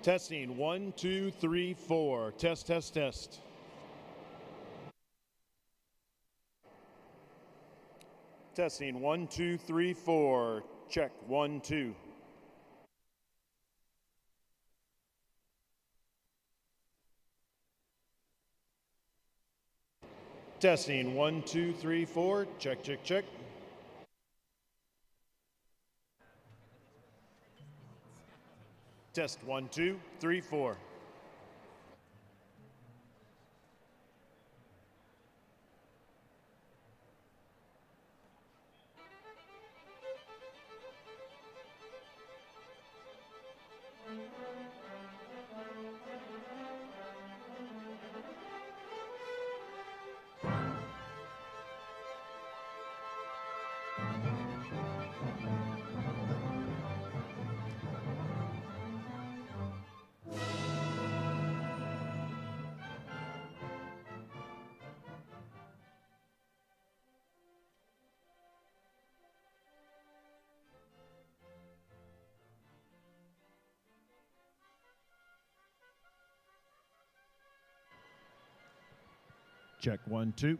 Testing 1, 2, 3, 4. Test, test, test. Testing 1, 2, 3, 4. Check 1, 2. Testing 1, 2, 3, 4. Check, check, check. Test 1, 2, 3, 4. Check 1, 2.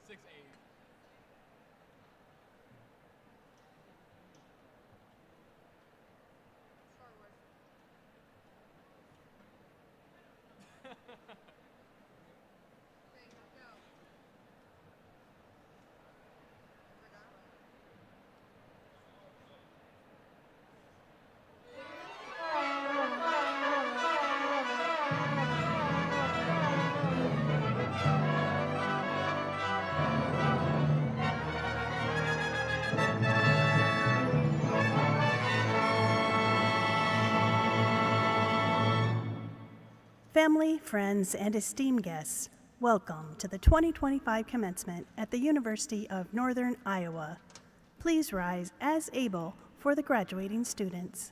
6'8". Star Wars. Okay, here we go. Forgot. Family, friends, and esteemed guests, welcome to the 2025 commencement at the University of Northern Iowa. Please rise as able for the graduating students.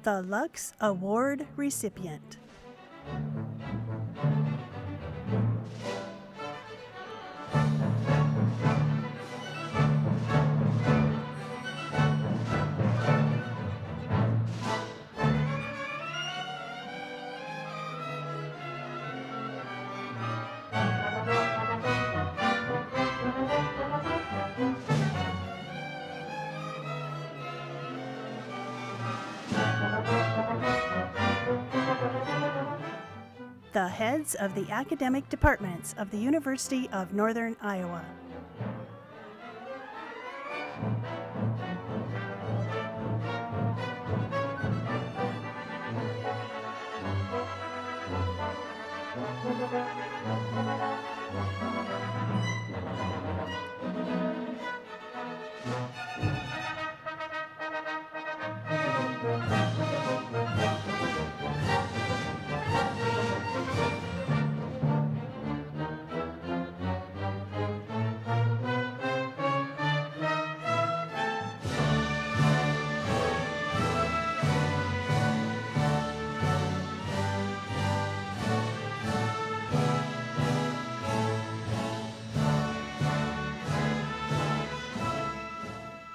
the Lux Award recipient. The heads of the academic departments of the University of Northern Iowa.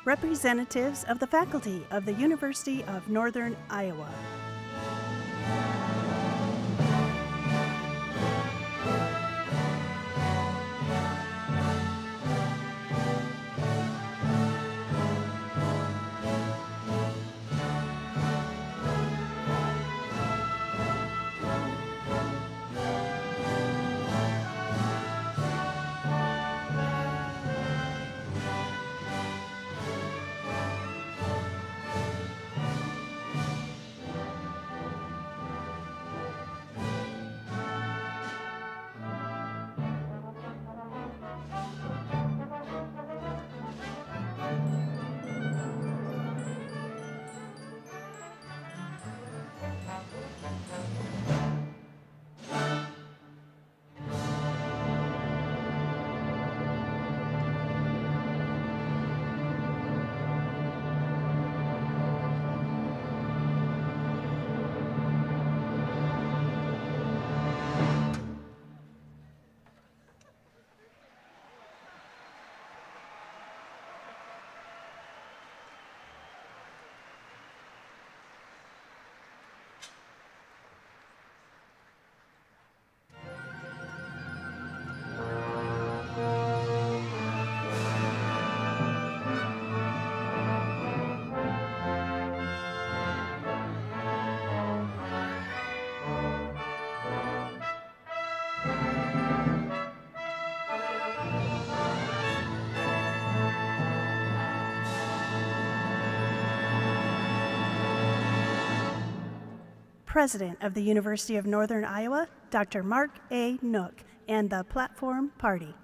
Representatives of the faculty of the University of Northern Iowa. President of the University of Northern Iowa, Dr. Mark A. Nook, and the Platform Party.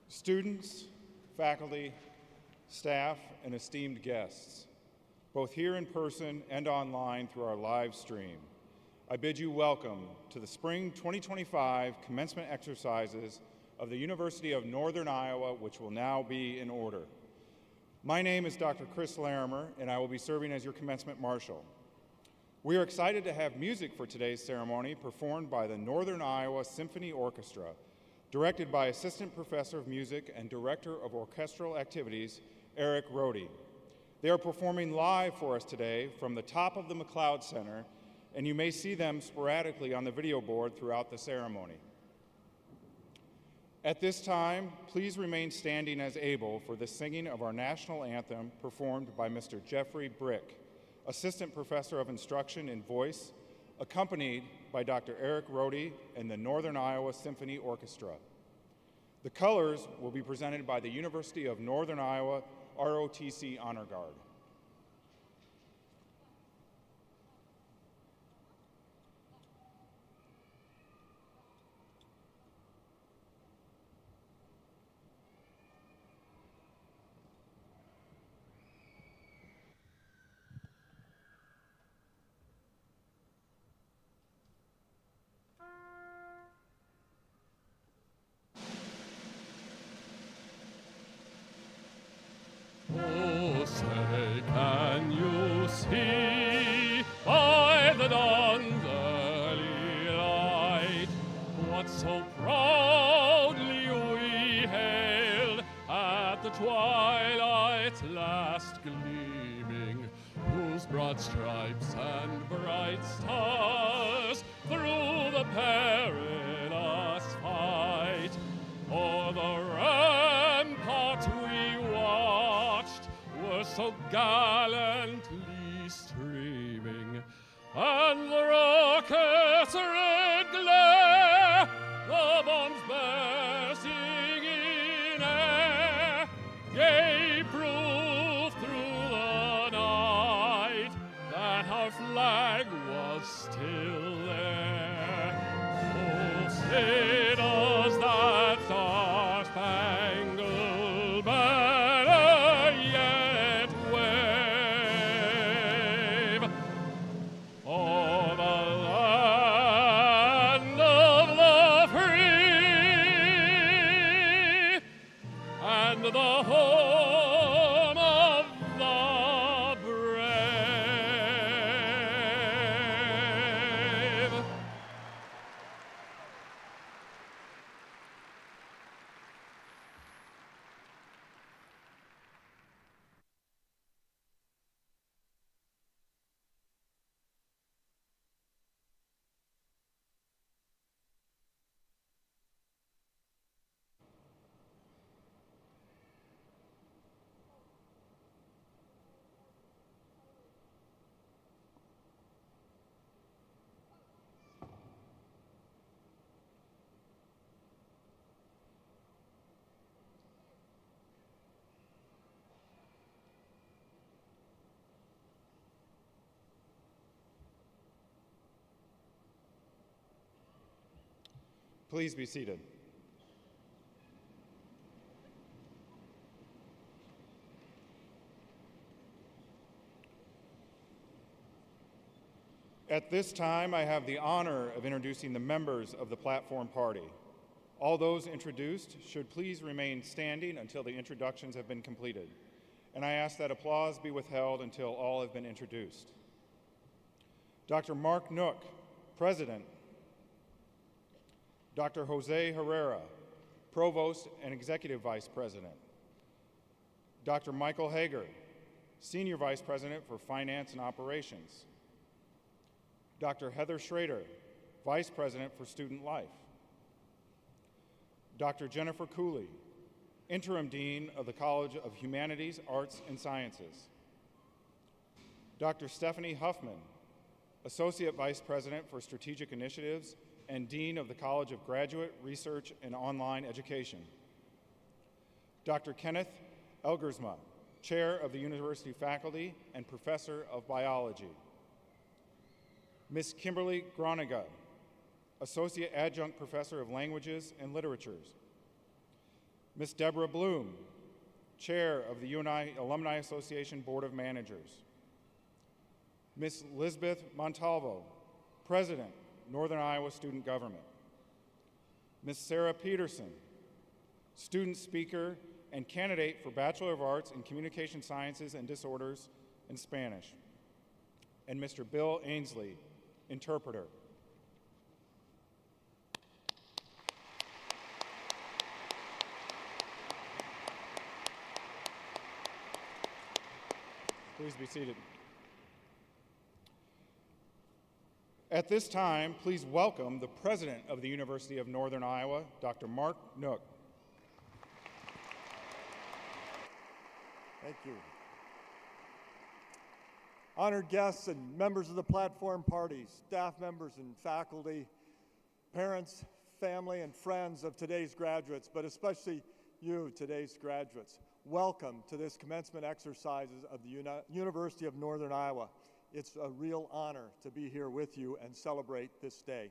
Students, faculty, staff, and esteemed guests, both here in person and online through our live stream, I bid you welcome to the Spring 2025 Commencement Exercises of the University of Northern Iowa, which will now be in order. My name is Dr. Chris Larimer, and I will be serving as your commencement marshal. We are excited to have music for today's ceremony performed by the Northern Iowa Symphony Orchestra, directed by Assistant Professor of Music and Director of Orchestral Activities, Eric Rohde. They are performing live for us today from the top of the McLeod Center, and you may see them sporadically on the video board throughout the ceremony. At this time, please remain standing as able for the singing of our national anthem performed by Mr. Jeffrey Brick, Assistant Professor of Instruction in Voice, accompanied by Dr. Eric Rohde and the Northern Iowa Symphony Orchestra. The colors will be presented by the University of Northern Iowa ROTC Honor Guard. Oh, say, can you see by the dawn's early light what so proudly we hailed at the twilight's last gleaming, whose broad stripes and bright stars through the perilous fight o'er the rampart we watched were so gallantly streaming, and the rocket's red glare, the bombs bursting in air, gave proof through the night that our flag was still there. Oh, say does that star-spangled banner yet wave o'er the land of the free and the home of the brave? Please be seated. At this time, I have the honor of introducing the members of the Platform Party. All those introduced should please remain standing until the introductions have been completed, and I ask that applause be withheld until all have been introduced. Dr. Mark Nook, President. Dr. Jose Herrera, Provost and Executive Vice President. Dr. Michael Hager, Senior Vice President for Finance and Operations. Dr. Heather Schrader, Vice President for Student Life. Dr. Jennifer Cooley, Interim Dean of the College of Humanities, Arts, and Sciences. Dr. Stephanie Huffman, Associate Vice President for Strategic Initiatives and Dean of the College of Graduate Research and Online Education. Dr. Kenneth Elgersma, Chair of the University Faculty and Professor of Biology. Ms. Kimberly Groniga, Associate Adjunct Professor of Languages and Literatures. Ms. Deborah Bloom, Chair of the UNI Alumni Association Board of Managers. Ms. Lisbeth Montalvo, President, Northern Iowa Student Government. Ms. Sarah Peterson, student speaker, and candidate for Bachelor of Arts in Communication Sciences and Disorders in Spanish. And Mr. Bill Ainsley, interpreter. Please be seated. At this time, please welcome the President of the University of Northern Iowa, Dr. Mark Nook. Thank you. Honored guests and members of the platform party, staff members and faculty, parents, family, and friends of today's graduates, but especially you, today's graduates. Welcome to this commencement exercises of the University of Northern Iowa. It's a real honor to be here with you and celebrate this day.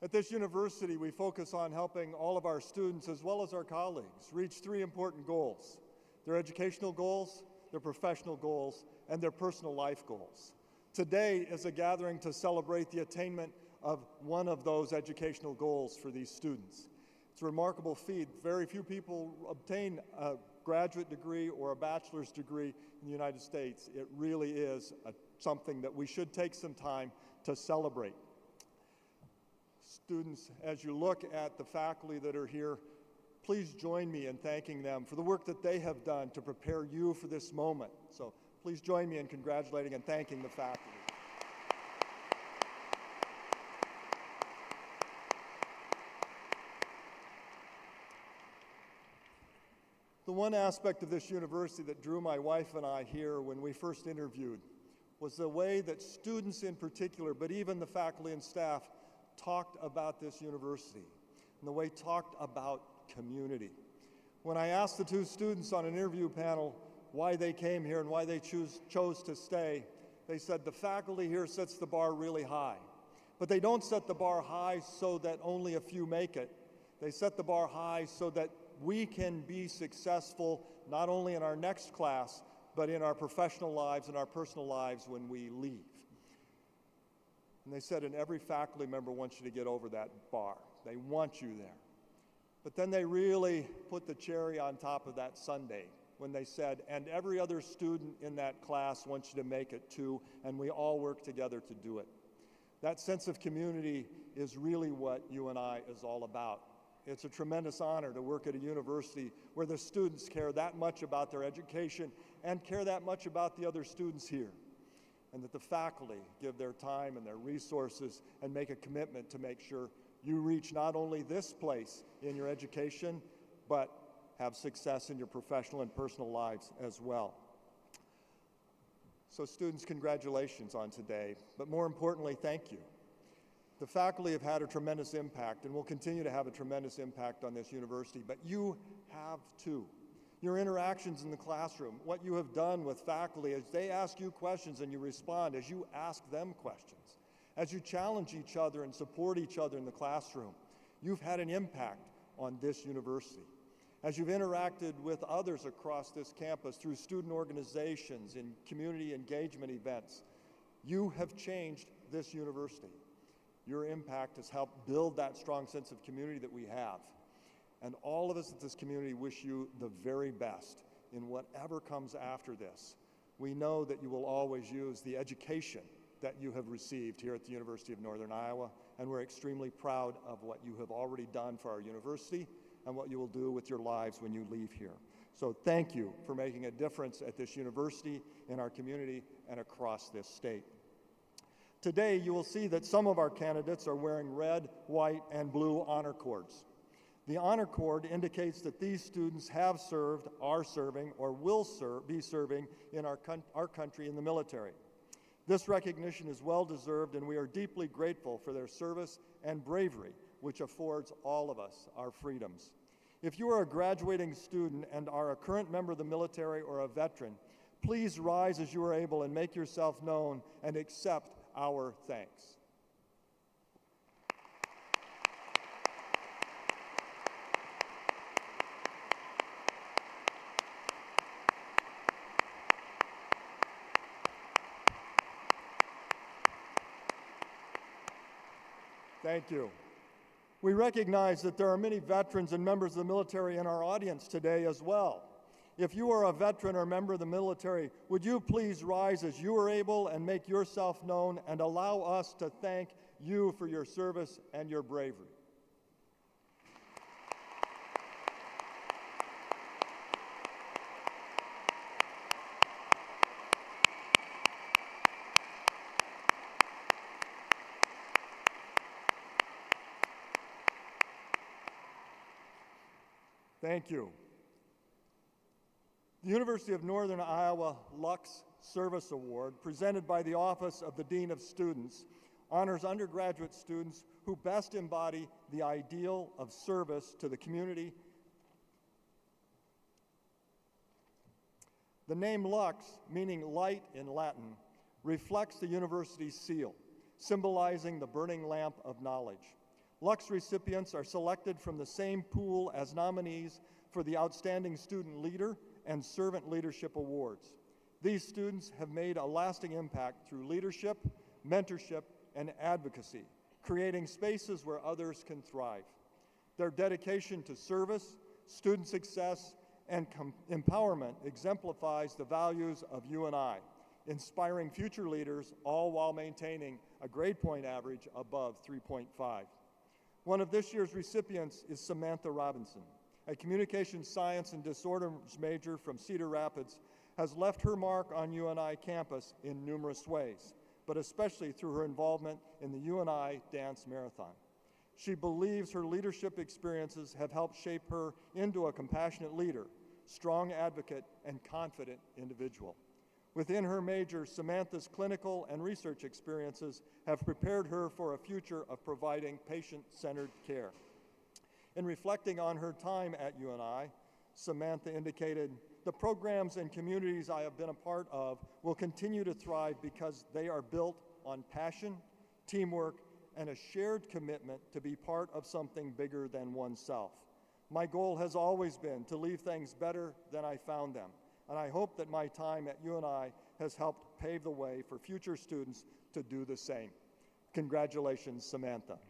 At this university, we focus on helping all of our students as well as our colleagues reach three important goals: their educational goals, their professional goals, and their personal life goals. Today is a gathering to celebrate the attainment of one of those educational goals for these students. It's a remarkable feat. Very few people obtain a graduate degree or a bachelor's degree in the United States. It really is something that we should take some time to celebrate. Students, as you look at the faculty that are here, please join me in thanking them for the work that they have done to prepare you for this moment. So please join me in congratulating and thanking the faculty. The one aspect of this university that drew my wife and I here when we first interviewed was the way that students in particular, but even the faculty and staff, talked about this university and the way talked about community. When I asked the two students on an interview panel why they came here and why they chose to stay, they said the faculty here sets the bar really high. But they don't set the bar high so that only a few make it. They set the bar high so that we can be successful not only in our next class, but in our professional lives and our personal lives when we leave. And they said, and every faculty member wants you to get over that bar. They want you there. But then they really put the cherry on top of that sundae when they said, and every other student in that class wants you to make it too, and we all work together to do it. That sense of community is really what UNI is all about. It's a tremendous honor to work at a university where the students care that much about their education and care that much about the other students here, and that the faculty give their time and their resources and make a commitment to make sure you reach not only this place in your education, but have success in your professional and personal lives as well. So students, congratulations on today, but more importantly, thank you. The faculty have had a tremendous impact and will continue to have a tremendous impact on this university, but you have too. Your interactions in the classroom, what you have done with faculty as they ask you questions and you respond, as you ask them questions, as you challenge each other and support each other in the classroom, you've had an impact on this university. As you've interacted with others across this campus through student organizations and community engagement events, you have changed this university. Your impact has helped build that strong sense of community that we have. And all of us at this community wish you the very best in whatever comes after this. We know that you will always use the education that you have received here at the University of Northern Iowa, and we're extremely proud of what you have already done for our university and what you will do with your lives when you leave here. So thank you for making a difference at this university, in our community, and across this state. Today, you will see that some of our candidates are wearing red, white, and blue honor cords. The honor cord indicates that these students have served, are serving, or will be serving in our country in the military. This recognition is well-deserved, and we are deeply grateful for their service and bravery, which affords all of us our freedoms. If you are a graduating student and are a current member of the military or a veteran, please rise as you are able and make yourself known and accept our thanks. Thank you. We recognize that there are many veterans and members of the military in our audience today as well. If you are a veteran or member of the military, would you please rise as you are able and make yourself known and allow us to thank you for your service and your bravery. Thank you. The University of Northern Iowa Lux Service Award, presented by the Office of the Dean of Students, honors undergraduate students who best embody the ideal of service to the community. The name Lux, meaning light in Latin, reflects the university's seal, symbolizing the burning lamp of knowledge. Lux recipients are selected from the same pool as nominees for the Outstanding Student Leader and Servant Leadership Awards. These students have made a lasting impact through leadership, mentorship, and advocacy, creating spaces where others can thrive. Their dedication to service, student success, and empowerment exemplifies the values of UNI, inspiring future leaders, all while maintaining a grade point average above 3.5. One of this year's recipients is Samantha Robinson. A communications science and disorders major from Cedar Rapids has left her mark on UNI campus in numerous ways, but especially through her involvement in the UNI Dance Marathon. She believes her leadership experiences have helped shape her into a compassionate leader, strong advocate, and confident individual. Within her major, Samantha's clinical and research experiences have prepared her for a future of providing patient-centered care. In reflecting on her time at UNI, Samantha indicated, "The programs and communities I have been a part of will continue to thrive because they are built on passion, teamwork, and a shared commitment to be part of something bigger than oneself. My goal has always been to leave things better than I found them, and I hope that my time at UNI has helped pave the way for future students to do the same." Congratulations, Samantha.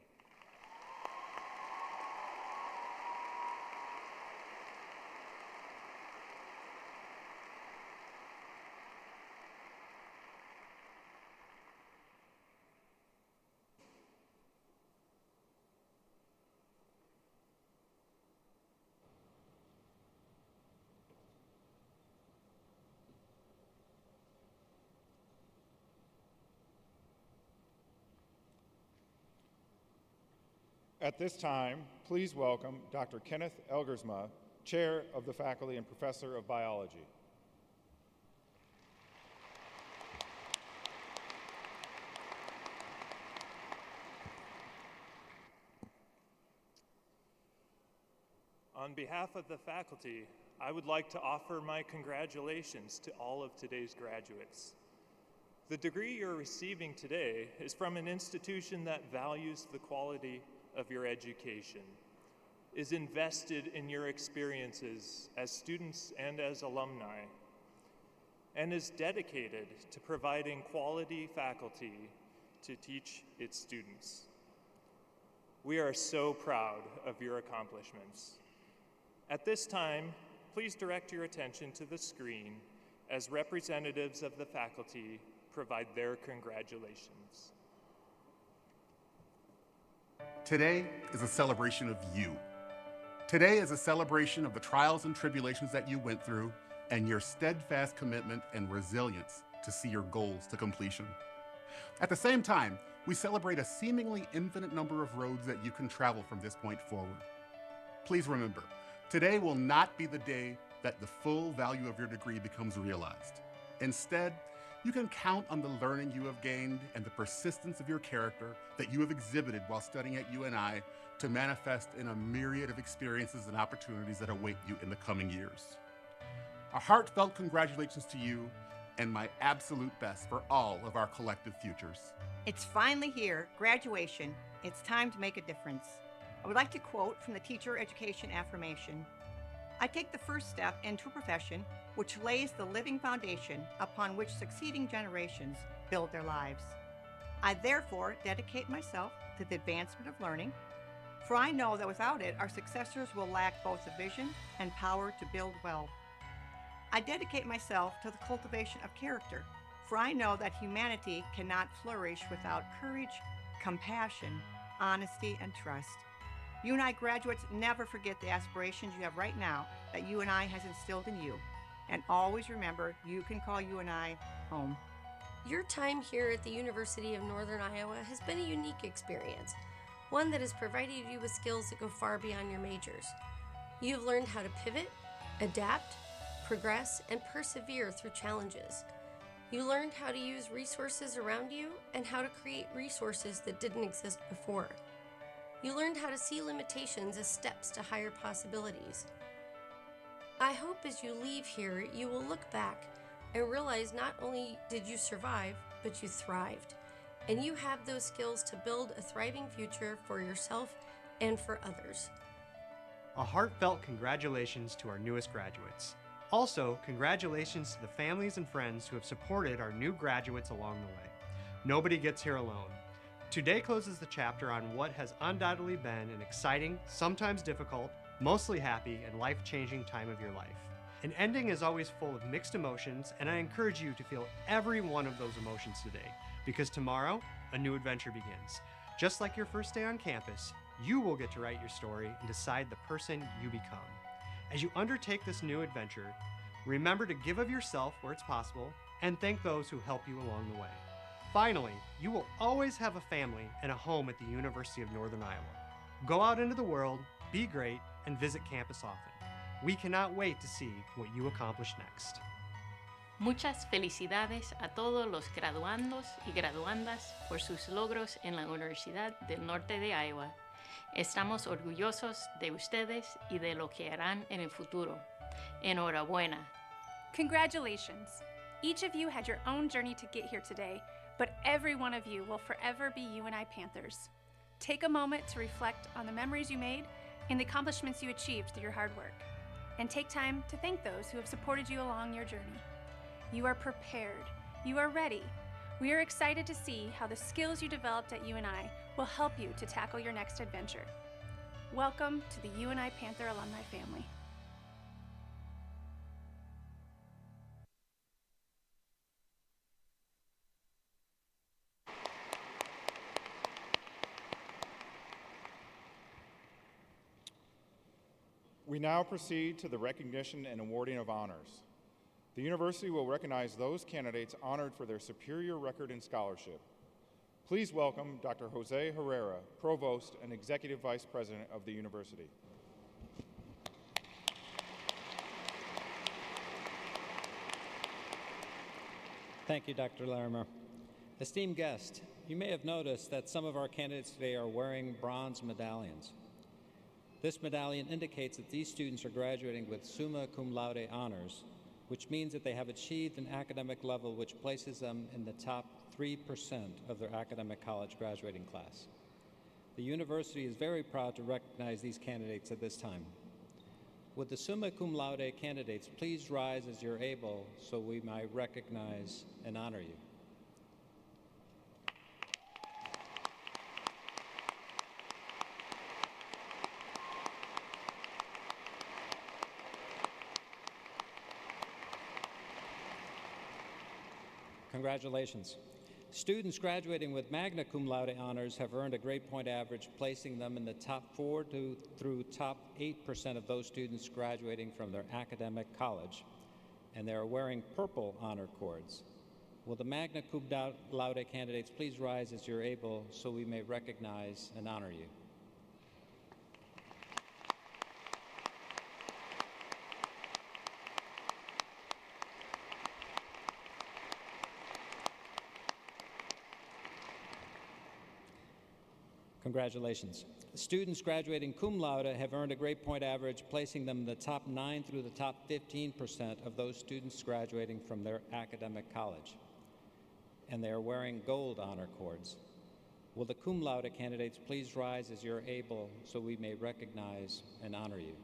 At this time, please welcome Dr. Kenneth Elgersma, Chair of the Faculty and Professor of Biology. On behalf of the faculty, I would like to offer my congratulations to all of today's graduates. The degree you're receiving today is from an institution that values the quality of your education, is invested in your experiences as students and as alumni, and is dedicated to providing quality faculty to teach its students. We are so proud of your accomplishments. At this time, please direct your attention to the screen as representatives of the faculty provide their congratulations. Today is a celebration of you. Today is a celebration of the trials and tribulations that you went through and your steadfast commitment and resilience to see your goals to completion. At the same time, we celebrate a seemingly infinite number of roads that you can travel from this point forward. Please remember, today will not be the day that the full value of your degree becomes realized. Instead, you can count on the learning you have gained and the persistence of your character that you have exhibited while studying at UNI to manifest in a myriad of experiences and opportunities that await you in the coming years. A heartfelt congratulations to you and my absolute best for all of our collective futures. It's finally here, graduation. It's time to make a difference. I would like to quote from the Teacher Education Affirmation. I take the first step into a profession which lays the living foundation upon which succeeding generations build their lives. I therefore dedicate myself to the advancement of learning, For I know that without it, our successors will lack both the vision and power to build well. I dedicate myself to the cultivation of character, for I know that humanity cannot flourish without courage, compassion, honesty, and trust. UNI graduates, never forget the aspirations you have right now that UNI has instilled in you. And always remember, you can call UNI home. Your time here at the University of Northern Iowa has been a unique experience, one that has provided you with skills that go far beyond your majors. You've learned how to pivot, adapt, progress, and persevere through challenges. You learned how to use resources around you and how to create resources that didn't exist before. You learned how to see limitations as steps to higher possibilities. I hope as you leave here, you will look back and realize not only did you survive, but you thrived. And you have those skills to build a thriving future for yourself and for others. A heartfelt congratulations to our newest graduates. Also, congratulations to the families and friends who have supported our new graduates along the way. Nobody gets here alone. Today closes the chapter on what has undoubtedly been an exciting, sometimes difficult, mostly happy, and life-changing time of your life. An ending is always full of mixed emotions, and I encourage you to feel every one of those emotions today, because tomorrow, a new adventure begins. Just like your first day on campus, you will get to write your story and decide the person you become. As you undertake this new adventure, remember to give of yourself where it's possible and thank those who help you along the way. Finally, you will always have a family and a home at the University of Northern Iowa. Go out into the world, be great, and visit campus often. We cannot wait to see what you accomplish next. Muchas felicidades a todos los graduandos y graduandas por sus logros en la Universidad del Norte de Iowa. Estamos orgullosos de ustedes y de lo que harán en el futuro. Enhorabuena. Congratulations! Each of you had your own journey to get here today, but every one of you will forever be UNI Panthers. Take a moment to reflect on the memories you made and the accomplishments you achieved through your hard work. And take time to thank those who have supported you along your journey. You are prepared. You are ready. We are excited to see how the skills you developed at UNI will help you to tackle your next adventure. Welcome to the UNI Panther alumni family. We now proceed to the recognition and awarding of honors. The university will recognize those candidates honored for their superior record and scholarship. Please welcome Dr. Jose Herrera, Provost and Executive Vice President of the university. Thank you, Dr. Larimer. Esteemed guests, you may have noticed that some of our candidates today are wearing bronze medallions. This medallion indicates that these students are graduating with summa cum laude honors, which means that they have achieved an academic level which places them in the top 3% of their academic college graduating class. The university is very proud to recognize these candidates at this time. Would the summa cum laude candidates please rise as you're able so we might recognize and honor you. Congratulations. Students graduating with magna cum laude honors have earned a grade point average, placing them in the top 4 through top 8% of those students graduating from their academic college, and they are wearing purple honor cords. Will the magna cum laude candidates please rise as you're able so we may recognize and honor you. Congratulations. Students graduating cum laude have earned a grade point average, placing them in the top 9 through the top 15% of those students graduating from their academic college, and they are wearing gold honor cords. Will the cum laude candidates please rise as you're able so we may recognize and honor you.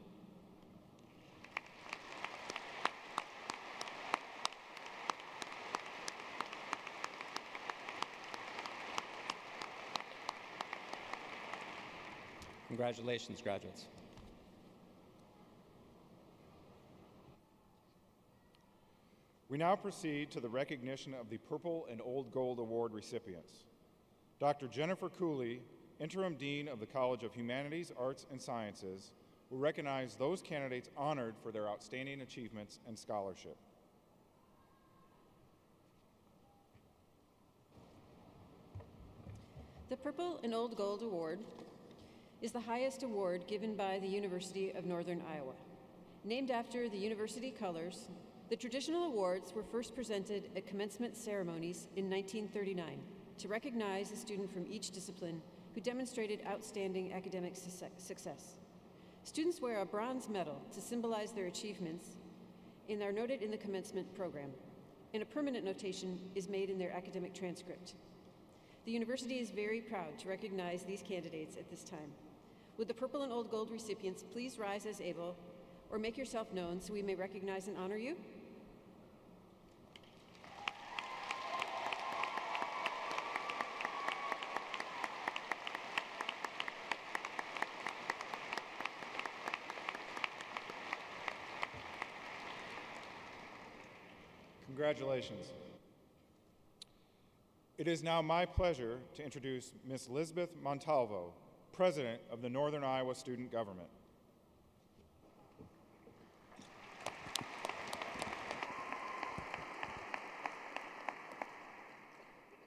Congratulations, graduates. We now proceed to the recognition of the Purple and Old Gold Award recipients. Dr. Jennifer Cooley, Interim Dean of the College of Humanities, Arts, and Sciences, will recognize those candidates honored for their outstanding achievements and scholarship. The Purple and Old Gold Award is the highest award given by the University of Northern Iowa. Named after the university colors, the traditional awards were first presented at commencement ceremonies in 1939 to recognize a student from each discipline who demonstrated outstanding academic success. Students wear a bronze medal to symbolize their achievements and are noted in the commencement program, and a permanent notation is made in their academic transcript. The university is very proud to recognize these candidates at this time. Would the Purple and Old Gold recipients please rise as able or make yourself known so we may recognize and honor you? Congratulations. It is now my pleasure to introduce Ms. Lisbeth Montalvo, President of the Northern Iowa Student Government.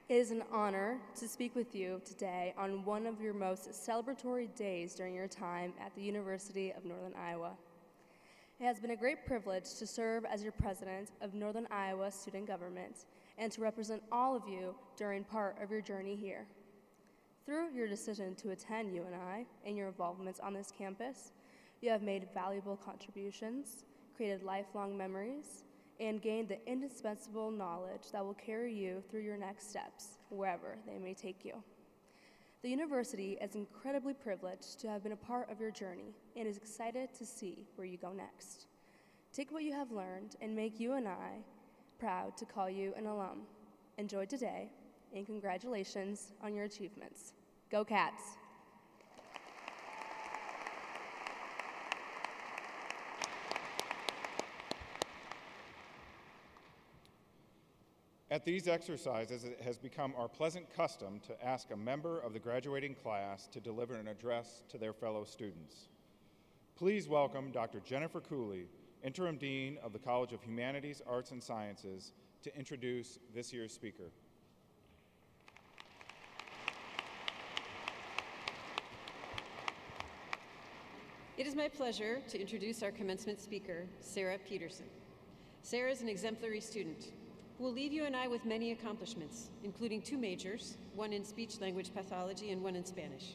It is an honor to speak with you today on one of your most celebratory days during your time at the University of Northern Iowa. It has been a great privilege to serve as your president of Northern Iowa Student Government and to represent all of you during part of your journey here. Through your decision to attend UNI and your involvements on this campus, you have made valuable contributions, created lifelong memories, and gained the indispensable knowledge that will carry you through your next steps, wherever they may take you. The university is incredibly privileged to have been a part of your journey and is excited to see where you go next. Take what you have learned and make UNI proud to call you an alum. Enjoy today, and congratulations on your achievements. Go Cats! At these exercises, it has become our pleasant custom to ask a member of the graduating class to deliver an address to their fellow students. Please welcome Dr. Jennifer Cooley, Interim Dean of the College of Humanities, Arts, and Sciences, to introduce this year's speaker. It is my pleasure to introduce our commencement speaker, Sarah Peterson. Sarah is an exemplary student who will leave UNI with many accomplishments, including 2 majors, one in speech-language pathology and one in Spanish.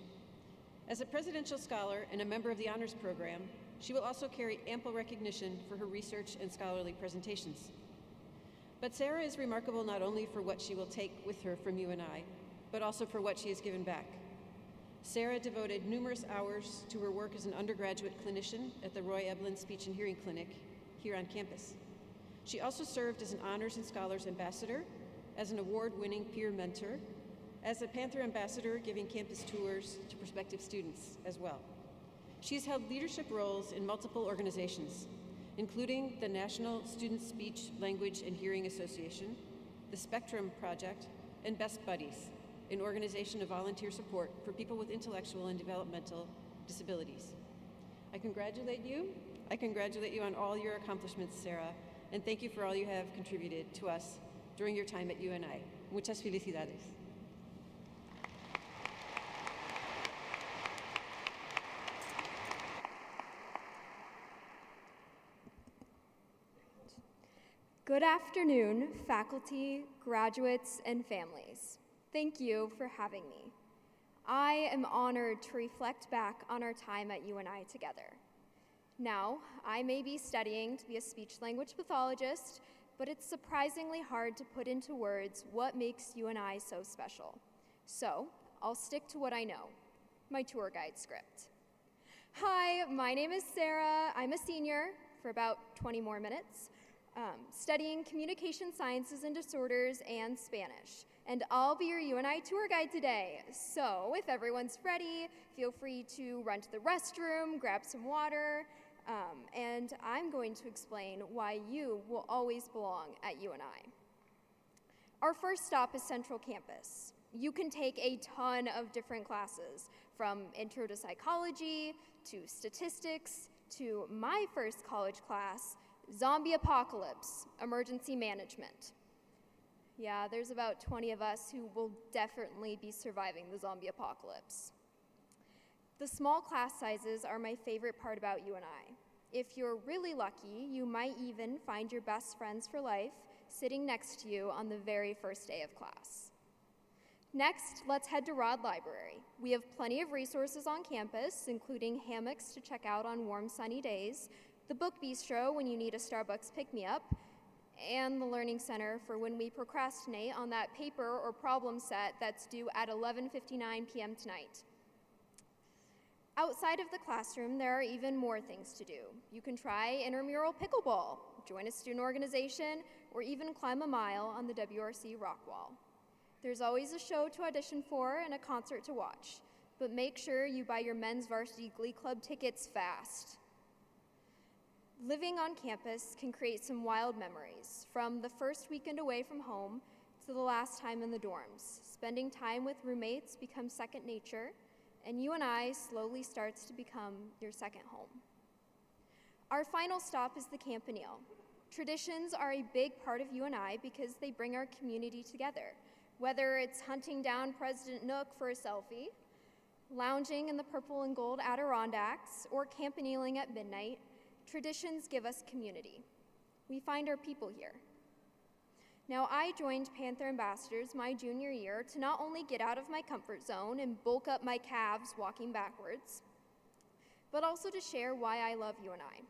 As a presidential scholar and a member of the honors program, she will also carry ample recognition for her research and scholarly presentations. But Sarah is remarkable not only for what she will take with her from UNI, but also for what she has given back. Sarah devoted numerous hours to her work as an undergraduate clinician at the Roy Eblin Speech and Hearing Clinic here on campus. She also served as an Honors and Scholars Ambassador, as an award-winning peer mentor, as a Panther Ambassador giving campus tours to prospective students as well. She has held leadership roles in multiple organizations, including the National Student Speech, Language, and Hearing Association, the Spectrum Project, and Best Buddies, an organization of volunteer support for people with intellectual and developmental disabilities. I congratulate you on all your accomplishments, Sarah, and thank you for all you have contributed to us during your time at UNI. Muchas felicidades. Good afternoon, faculty, graduates, and families. Thank you for having me. I am honored to reflect back on our time at UNI together. Now, I may be studying to be a speech-language pathologist, but it's surprisingly hard to put into words what makes UNI so special. So, I'll stick to what I know, my tour guide script. Hi, my name is Sarah. I'm a senior for about 20 more minutes. studying communication sciences and disorders and Spanish. And I'll be your UNI tour guide today. So if everyone's ready, feel free to run to the restroom, grab some water, and I'm going to explain why you will always belong at UNI. Our first stop is Central Campus. You can take a ton of different classes, from intro to psychology, to statistics, to my first college class, zombie apocalypse, emergency management. Yeah, there's about 20 of us who will definitely be surviving the zombie apocalypse. The small class sizes are my favorite part about UNI. If you're really lucky, you might even find your best friends for life sitting next to you on the very first day of class. Next, let's head to Rod Library. We have plenty of resources on campus, including hammocks to check out on warm, sunny days, the book bistro when you need a Starbucks pick-me-up, and the Learning Center for when we procrastinate on that paper or problem set that's due at 11:59 p.m. tonight. Outside of the classroom, there are even more things to do. You can try intramural pickleball, join a student organization, or even climb a mile on the WRC rock wall. There's always a show to audition for and a concert to watch, but make sure you buy your men's varsity glee club tickets fast. Living on campus can create some wild memories, from the first weekend away from home to the last time in the dorms. Spending time with roommates becomes second nature, and UNI slowly starts to become your second home. Our final stop is the Campanile. Traditions are a big part of UNI because they bring our community together, whether it's hunting down President Nook for a selfie, lounging in the purple and gold Adirondacks, or campaniling at midnight. Traditions give us community. We find our people here. Now, I joined Panther Ambassadors my junior year to not only get out of my comfort zone and bulk up my calves walking backwards, but also to share why I love UNI.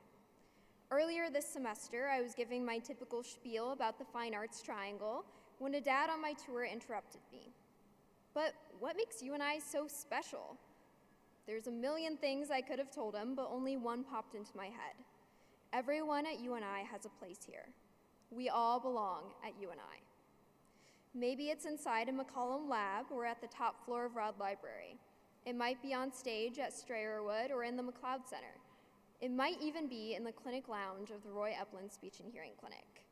Earlier this semester, I was giving my typical spiel about the Fine Arts Triangle when a dad on my tour interrupted me. But what makes UNI so special? There's a million things I could have told him, but only one popped into my head. Everyone at UNI has a place here. We all belong at UNI. Maybe it's inside a McCollum lab or at the top floor of Rod Library. It might be on stage at Strayerwood or in the McLeod Center. It might even be in the clinic lounge of the Roy Epplin Speech and Hearing Clinic.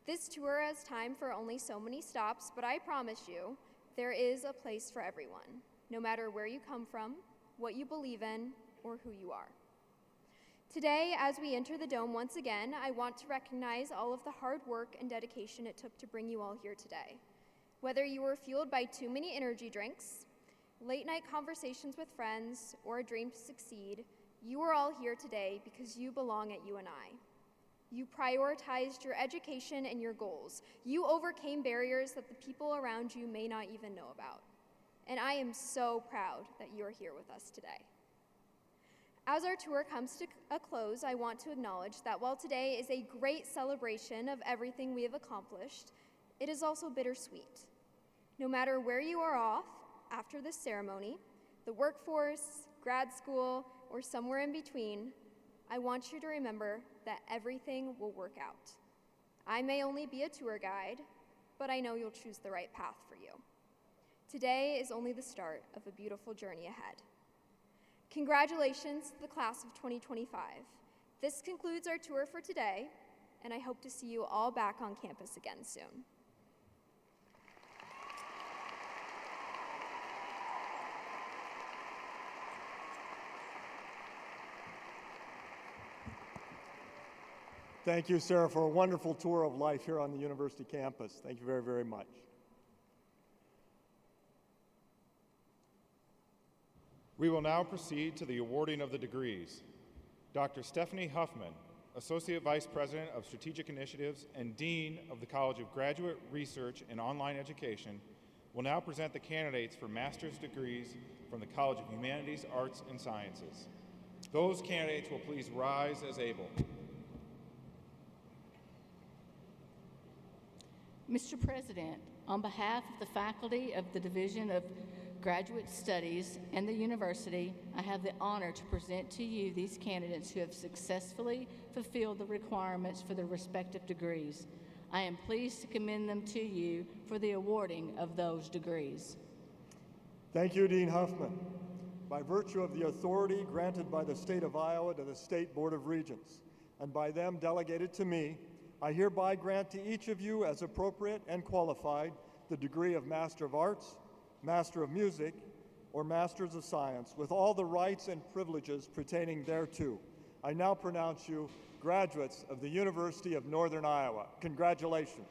This tour has time for only so many stops, but I promise you, there is a place for everyone, no matter where you come from, what you believe in, or who you are. Today, as we enter the Dome once again, I want to recognize all of the hard work and dedication it took to bring you all here today. Whether you were fueled by too many energy drinks, late-night conversations with friends, or a dream to succeed, you are all here today because you belong at UNI. You prioritized your education and your goals. You overcame barriers that the people around you may not even know about. And I am so proud that you are here with us today. As our tour comes to a close, I want to acknowledge that while today is a great celebration of everything we have accomplished, it is also bittersweet. No matter where you are off after this ceremony, the workforce, grad school, or somewhere in between, I want you to remember that everything will work out. I may only be a tour guide, but I know you'll choose the right path for you. Today is only the start of a beautiful journey ahead. Congratulations to the class of 2025. This concludes our tour for today, and I hope to see you all back on campus again soon. Thank you, Sarah, for a wonderful tour of life here on the university campus. Thank you very, very much. We will now proceed to the awarding of the degrees. Dr. Stephanie Huffman, Associate Vice President of Strategic Initiatives and Dean of the College of Graduate Research and Online Education, will now present the candidates for master's degrees from the College of Humanities, Arts, and Sciences. Those candidates will please rise as able. Mr. President, on behalf of the faculty of the Division of Graduate Studies, and the university, I have the honor to present to you these candidates who have successfully fulfilled the requirements for their respective degrees. I am pleased to commend them to you for the awarding of those degrees. Thank you, Dean Huffman. By virtue of the authority granted by the state of Iowa to the State Board of Regents, and by them delegated to me, I hereby grant to each of you, as appropriate and qualified, the degree of Master of Arts, Master of Music, or Masters of Science, with all the rights and privileges pertaining thereto. I now pronounce you graduates of the University of Northern Iowa. Congratulations.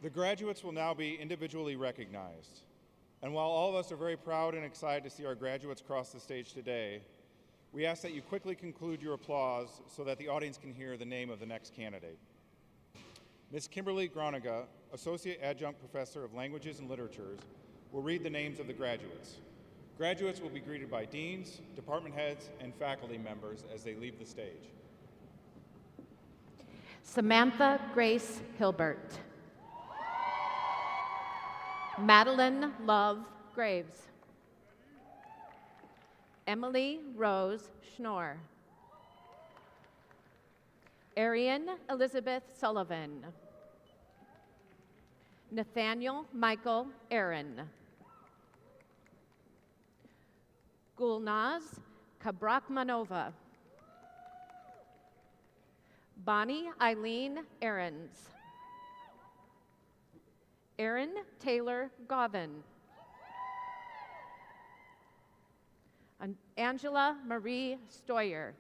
The graduates will now be individually recognized. And while all of us are very proud and excited to see our graduates cross the stage today, we ask that you quickly conclude your applause so that the audience can hear the name of the next candidate. Ms. Kimberly Groniga, Associate Adjunct Professor of Languages and Literatures, will read the names of the graduates. Graduates will be greeted by deans, department heads, and faculty members as they leave the stage. Samantha Grace Hilbert. Madeline Love Graves. Emily Rose Schnorr. Arian Elizabeth Sullivan. Nathaniel Michael Aaron. Gulnaz Kabrakmanova. Bonnie Eileen Aarons. Erin Taylor Govan. Angela Marie Stoyer.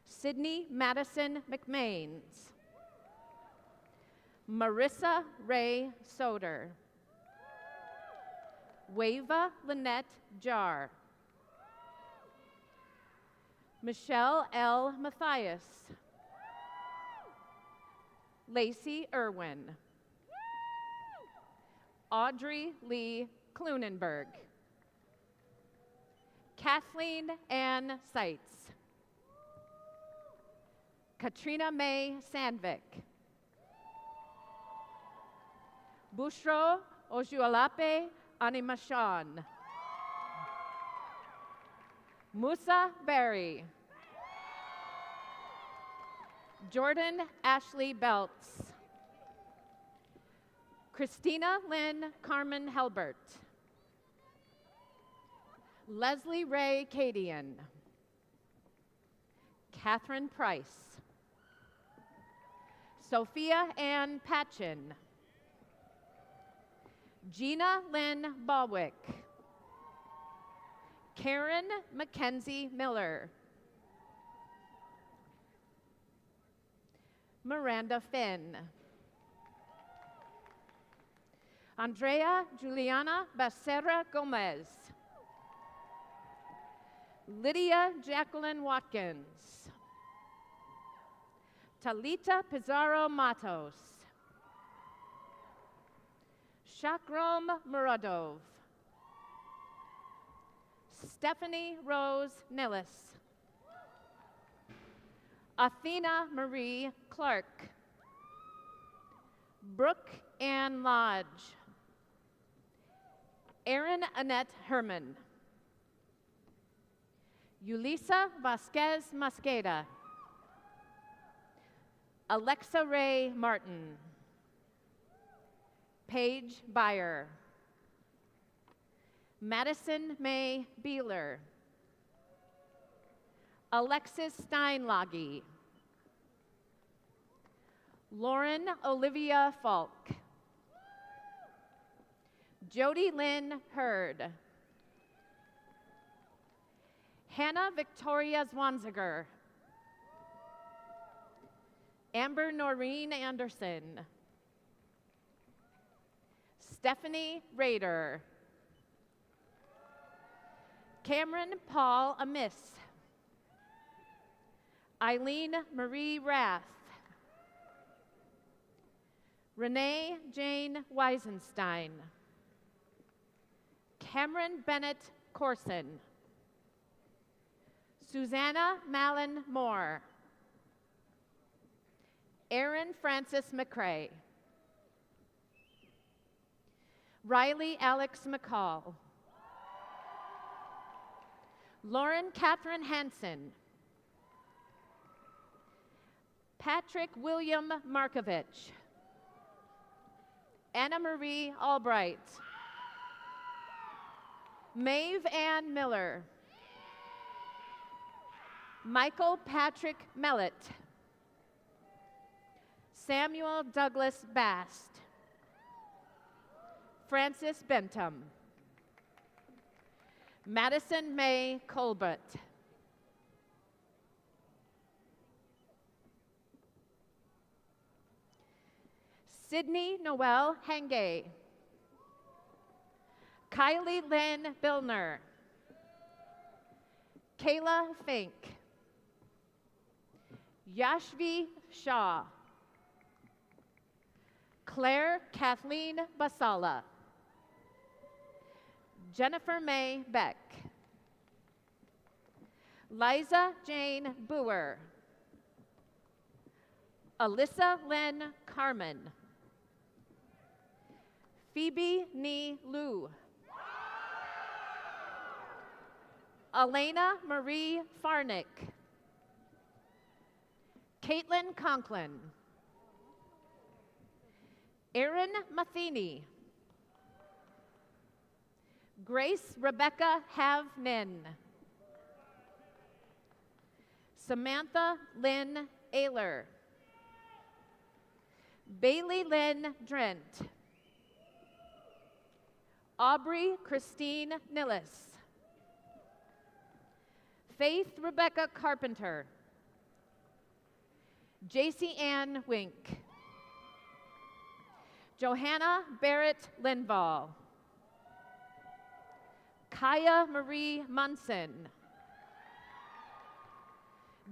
Sydney Madison McMains. Marissa Ray Soder. Wava Lynette Jar. Michelle L. Mathias. Lacey Irwin. Audrey Lee Klunenberg. Kathleen Ann Seitz. Katrina May Sandvik. Bushro Ojualape Animashan. Musa Berry. Jordan Ashley Belts. Christina Lynn Carmen Helbert. Leslie Ray Cadian. Catherine Price. Sophia Ann Patchen. Gina Lynn Balwick. Karen Mackenzie Miller. Miranda Finn. Andrea Juliana Becerra Gomez. Lydia Jacqueline Watkins. Talita Pizarro Matos. Shakrom Muradov. Stephanie Rose Nellis. Athena Marie Clark. Brooke Ann Lodge. Erin Annette Herman. Yulisa Vasquez Masqueda. Alexa Ray Martin. Paige Byer. Madison May Beeler. Alexis Steinlage. Lauren Olivia Falk. Jody Lynn Hurd. Hannah Victoria Zwanziger. Amber Noreen Anderson. Stephanie Rader. Cameron Paul Amiss. Eileen Marie Rath. Renee Jane Weisenstein. Cameron Bennett Corson. Susanna Malin Moore. Aaron Francis McCrae. Riley Alex McCall. Lauren Catherine Hansen. Patrick William Markovich. Anna Marie Albright. Maeve Ann Miller. Michael Patrick Mellett. Samuel Douglas Bast. Francis Bentham. Madison May Colbert. Sydney Noel Hengay. Kylie Lynn Billner. Kayla Fink. Yashvi Shah. Claire Kathleen Basala. Jennifer May Beck. Liza Jane Boer. Alyssa Lynn Carmen. Phoebe Nee Liu. Elena Marie Farnick. Caitlin Conklin. Erin Matheny. Grace Rebecca Havnin. Samantha Lynn Ayler. Bailey Lynn Drent. Aubrey Christine Nillis. Faith Rebecca Carpenter. JC Ann Wink. Johanna Barrett Linval. Kaya Marie Munson.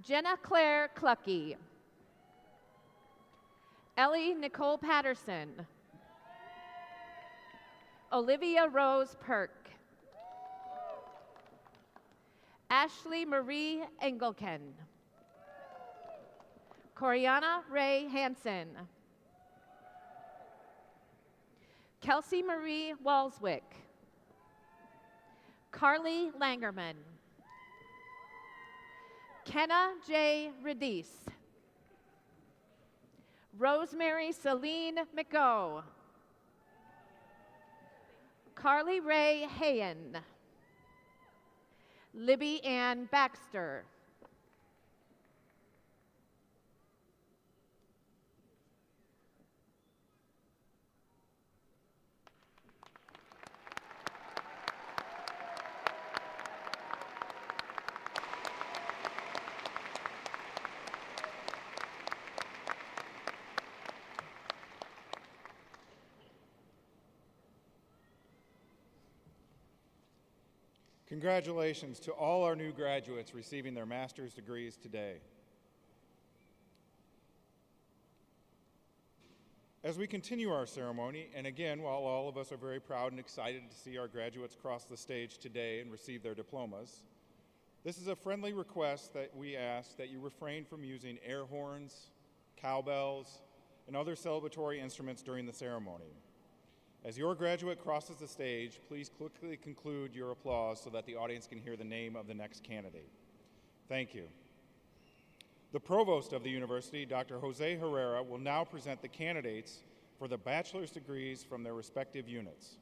Jenna Claire Clucky. Ellie Nicole Patterson. Olivia Rose Perk. Ashley Marie Engelken. Coriana Ray Hansen. Kelsey Marie Walswick. Carly Langerman. Kenna J. Redis. Rosemary Celine McGough. Carly Ray Hayen. Libby Ann Baxter. Congratulations to all our new graduates receiving their master's degrees today. As we continue our ceremony, and again, while all of us are very proud and excited to see our graduates cross the stage today and receive their diplomas, this is a friendly request that we ask that you refrain from using air horns, cowbells, and other celebratory instruments during the ceremony. As your graduate crosses the stage, please quickly conclude your applause so that the audience can hear the name of the next candidate. Thank you. The provost of the university, Dr. Jose Herrera, will now present the candidates for the bachelor's degrees from their respective units.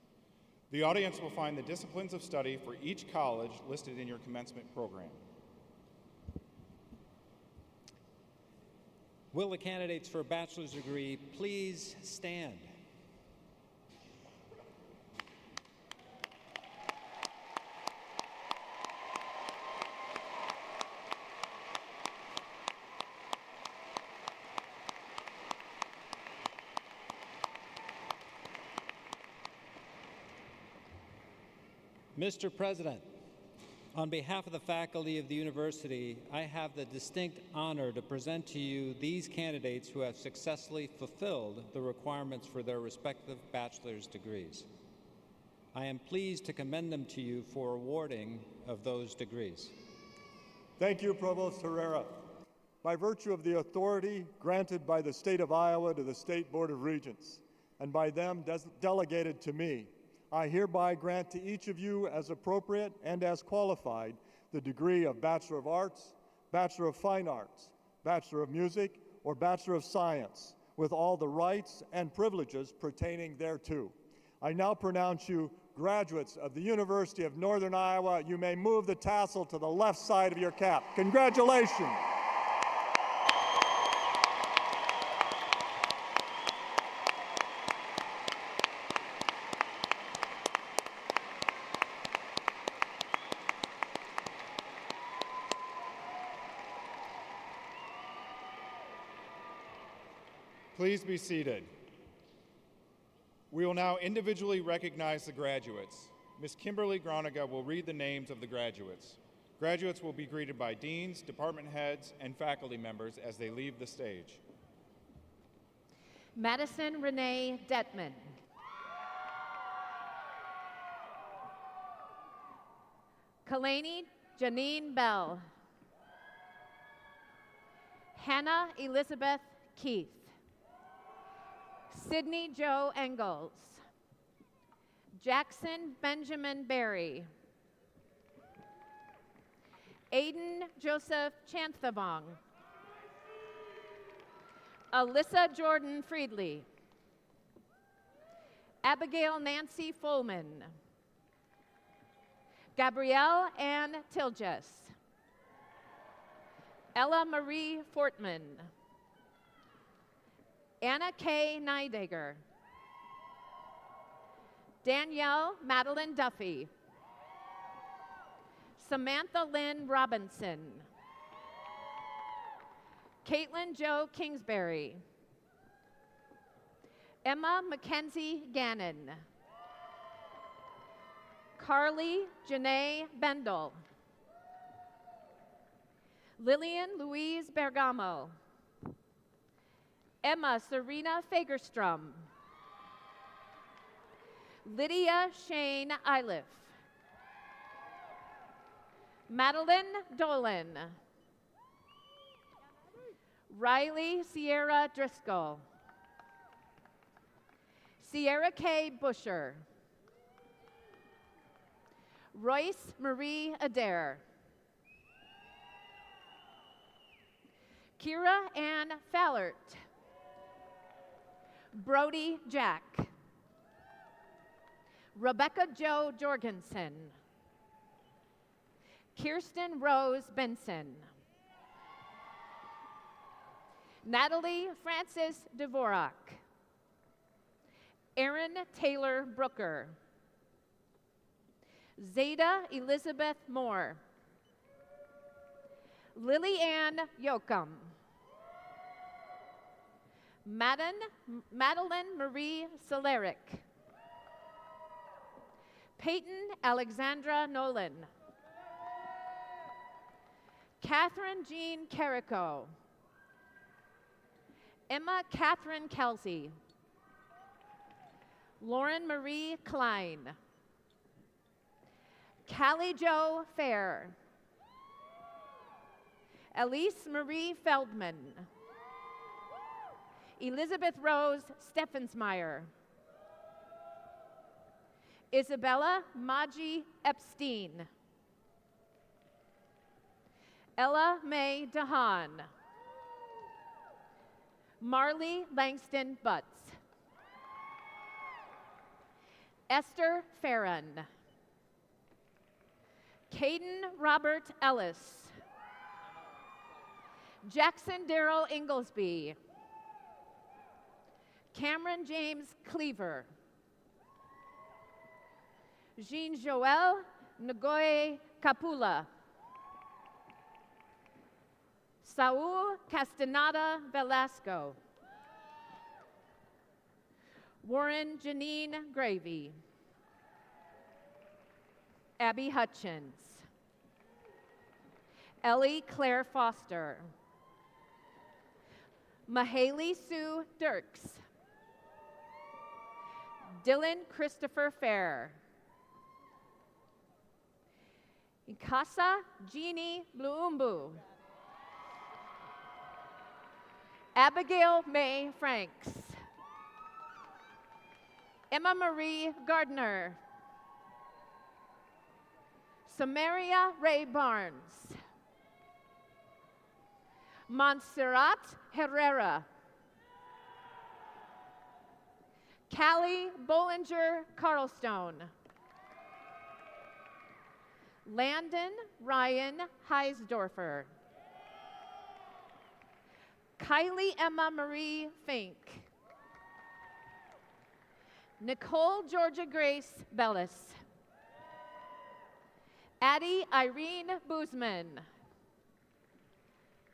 The audience will find the disciplines of study for each college listed in your commencement program. Will the candidates for a bachelor's degree please stand? Mr. President, on behalf of the faculty of the university, I have the distinct honor to present to you these candidates who have successfully fulfilled the requirements for their respective bachelor's degrees. I am pleased to commend them to you for awarding of those degrees. Thank you, Provost Herrera. By virtue of the authority granted by the state of Iowa to the State Board of Regents, and by them delegated to me, I hereby grant to each of you as appropriate and as qualified the degree of Bachelor of Arts, Bachelor of Fine Arts, Bachelor of Music, or Bachelor of Science, with all the rights and privileges pertaining thereto. I now pronounce you graduates of the University of Northern Iowa. You may move the tassel to the left side of your cap. Congratulations. Please be seated. We will now individually recognize the graduates. Ms. Kimberly Groniga will read the names of the graduates. Graduates will be greeted by deans, department heads, and faculty members as they leave the stage. Madison Renee Detman. Kalani Janine Bell. Hannah Elizabeth Keith. Sydney Joe Engels. Jackson Benjamin Berry. Aiden Joseph Chanthabong. Alyssa Jordan Friedley. Abigail Nancy Folman. Gabrielle Ann Tilges. Ella Marie Fortman. Anna K. Neidegger. Danielle Madeline Duffy. Samantha Lynn Robinson. Caitlin Jo Kingsbury. Emma Mackenzie Gannon. Carly Janae Bendel. Lillian Louise Bergamo. Emma Serena Fagerstrom. Lydia Shane Iliff. Madeline Dolan. Riley Sierra Driscoll. Sierra K. Busher. Royce Marie Adair. Kira Ann Fallert. Brody Jack. Rebecca Jo Jorgensen. Kirsten Rose Benson. Natalie Frances Dvorak. Erin Taylor Brooker. Zeta Elizabeth Moore. Lily Ann Yoakum. Madeline Marie Soleric. Peyton Alexandra Nolan. Catherine Jean Carrico. Emma Catherine Kelsey. Lauren Marie Klein. Callie Jo Fair. Elise Marie Feldman. Elizabeth Rose Steffensmeyer. Isabella Maji Epstein. Ella Mae DeHaan. Marley Langston Butts. Esther Farron. Caden Robert Ellis. Jackson Darrell Inglesby. Cameron James Cleaver. Jean-Joel Ngoye Kapula. Saul Castaneda Velasco. Warren Janine Gravy. Abby Hutchins. Ellie Claire Foster. Mahaley Sue Dirks. Dylan Christopher Fair. Ikasa Jeannie Luumbu. Abigail May Franks. Emma Marie Gardner. Samaria Ray Barnes. Montserrat Herrera. Callie Bollinger Carlstone. Landon Ryan Heisdorfer. Kylie Emma Marie Fink. Nicole Georgia Grace Bellis. Addie Irene Boozman.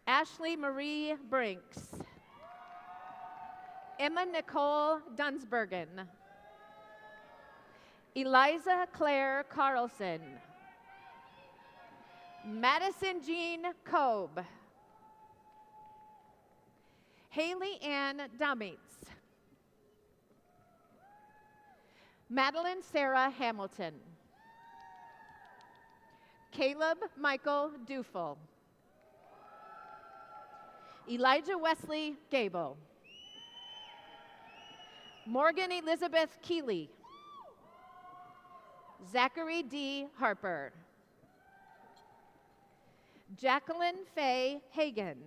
Ashley Marie Brinks. Emma Nicole Dunsbergen. Eliza Claire Carlson. Madison Jean Kobe. Haley Ann Dumitz. Madeline Sarah Hamilton. Caleb Michael Dufel. Elijah Wesley Gable. Morgan Elizabeth Keeley. Zachary D. Harper. Jacqueline Faye Hagan.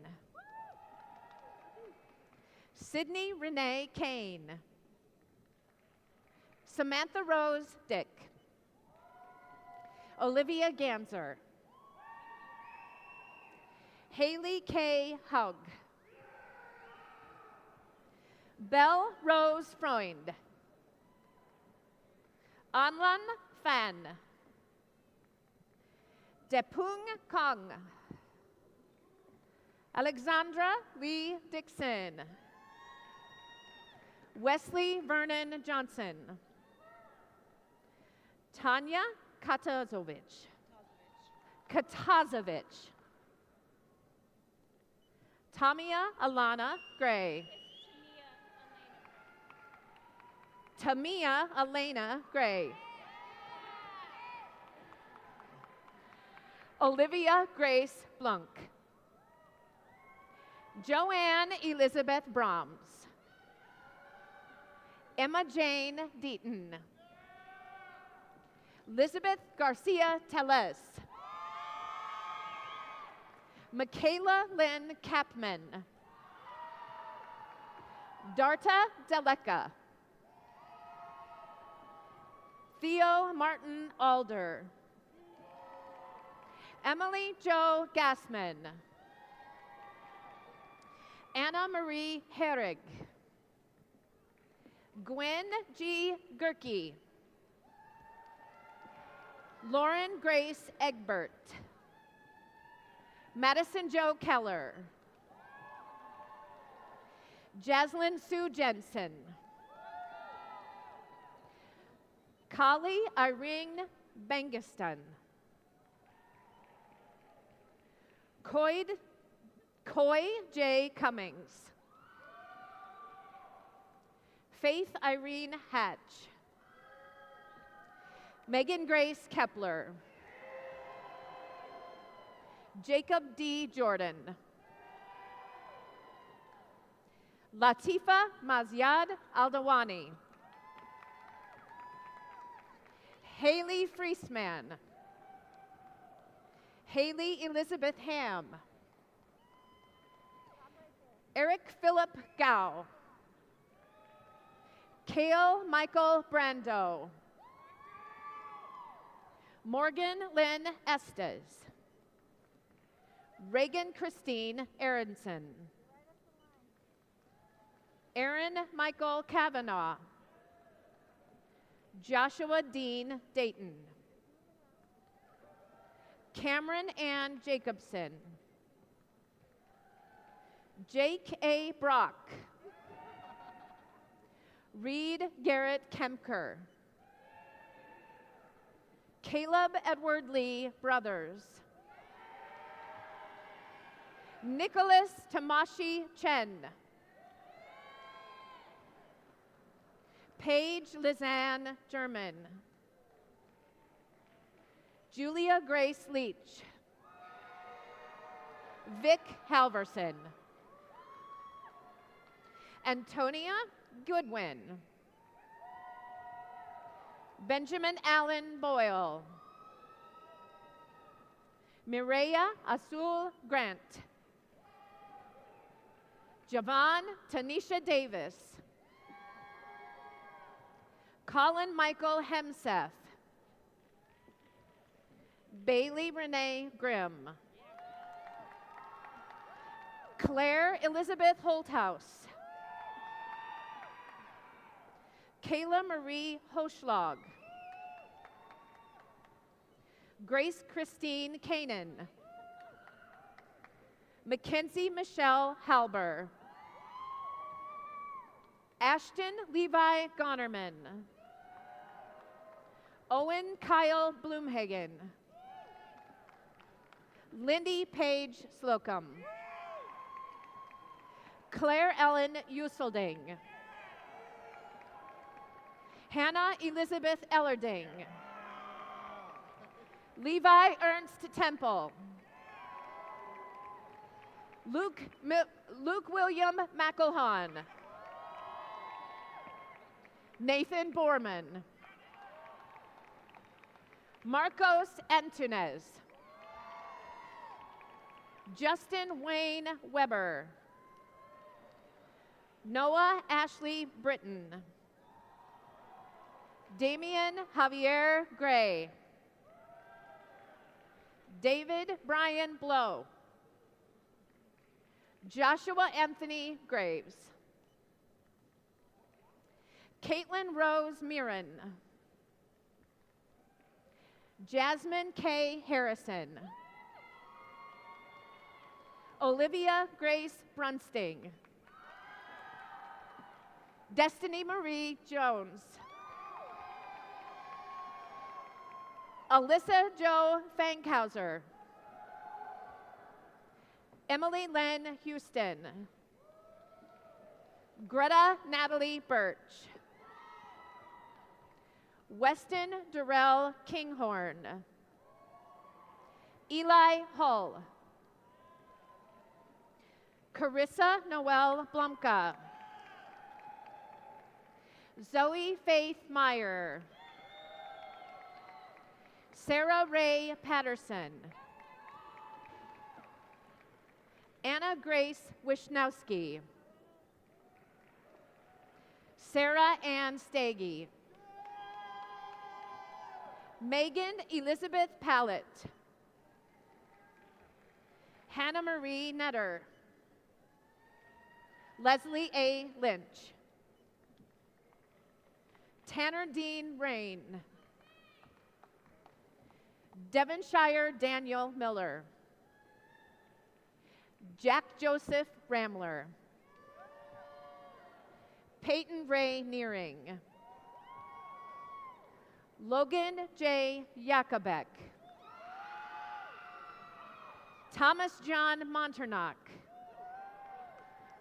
Sydney Renee Kane. Samantha Rose Dick. Olivia Ganser. Haley K. Hug. Belle Rose Freund. Anlan Fan. Depung Kong. Alexandra Lee Dixon. Wesley Vernon Johnson. Tanya Katazovich. Tamia Alana Gray. Tamia Elena Gray. Olivia Grace Blunk. Joanne Elizabeth Brahms. Emma Jane Deaton. Elizabeth Garcia Teles. Michaela Lynn Kapman. Darta Deleka. Theo Martin Alder. Emily Jo Gassman. Anna Marie Herrig. Gwen G. Gerke. Lauren Grace Egbert. Madison Jo Keller. Jaslyn Sue Jensen. Kali Irene Bangiston. Coy J. Cummings. Faith Irene Hatch. Megan Grace Kepler. Jacob D. Jordan. Latifa Mazyad Aldawani. Haley Friesman. Haley Elizabeth Ham. Eric Philip Gao. Kale Michael Brando. Morgan Lynn Estes. Reagan Christine Aronson. Aaron Michael Kavanaugh. Joshua Dean Dayton. Cameron Ann Jacobson. Jake A. Brock. Reed Garrett Kemker. Caleb Edward Lee Brothers. Nicholas Tamashi Chen. Paige Lizanne German. Julia Grace Leach. Vic Halverson. Antonia Goodwin. Benjamin Allen Boyle. Mireya Azul Grant. Javon Tanisha Davis. Colin Michael Hemseth. Bailey Renee Grimm. Claire Elizabeth Holthouse. Kayla Marie Hoschlag. Grace Christine Kanan. Mackenzie Michelle Halber. Ashton Levi Gonerman. Owen Kyle Bloomhagen. Lindy Page Slocum. Claire Ellen Uselding. Hannah Elizabeth Ellerding. Levi Ernst Temple. Luke William McElhawn. Nathan Borman. Marcos Antunes. Justin Wayne Weber. Noah Ashley Britton. Damian Javier Gray. David Brian Blow. Joshua Anthony Graves. Caitlin Rose Mirren. Jasmine K. Harrison. Olivia Grace Brunsting. Destiny Marie Jones. Alyssa Jo Fankhauser. Emily Len Houston. Greta Natalie Birch. Weston Durrell Kinghorn. Eli Hull. Carissa Noel Blumka. Zoe Faith Meyer. Sarah Ray Patterson. Anna Grace Wisnowski. Sarah Ann Stagey. Megan Elizabeth Pallett. Hannah Marie Netter. Leslie A. Lynch. Tanner Dean Rain. Devonshire Daniel Miller. Jack Joseph Ramler. Peyton Ray Nearing. Logan J. Yakubek. Thomas John Monternock.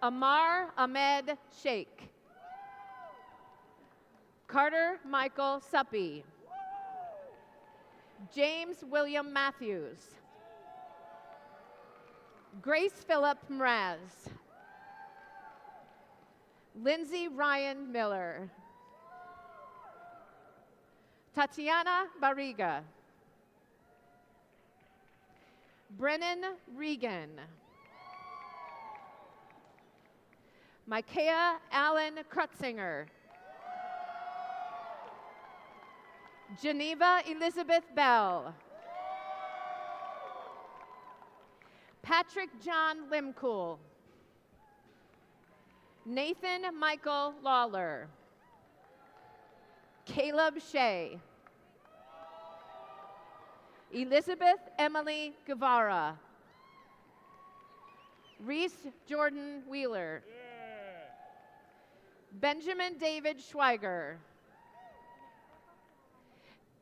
Amar Ahmed Sheikh. Carter Michael Suppy. James William Matthews. Grace Phillip Mraz. Lindsay Ryan Miller. Tatiana Barriga. Brennan Regan. Micaiah Allen Krutzinger. Geneva Elizabeth Bell. Patrick John Limcool. Nathan Michael Lawler. Caleb Shea. Elizabeth Emily Guevara. Reese Jordan Wheeler. Benjamin David Schweiger.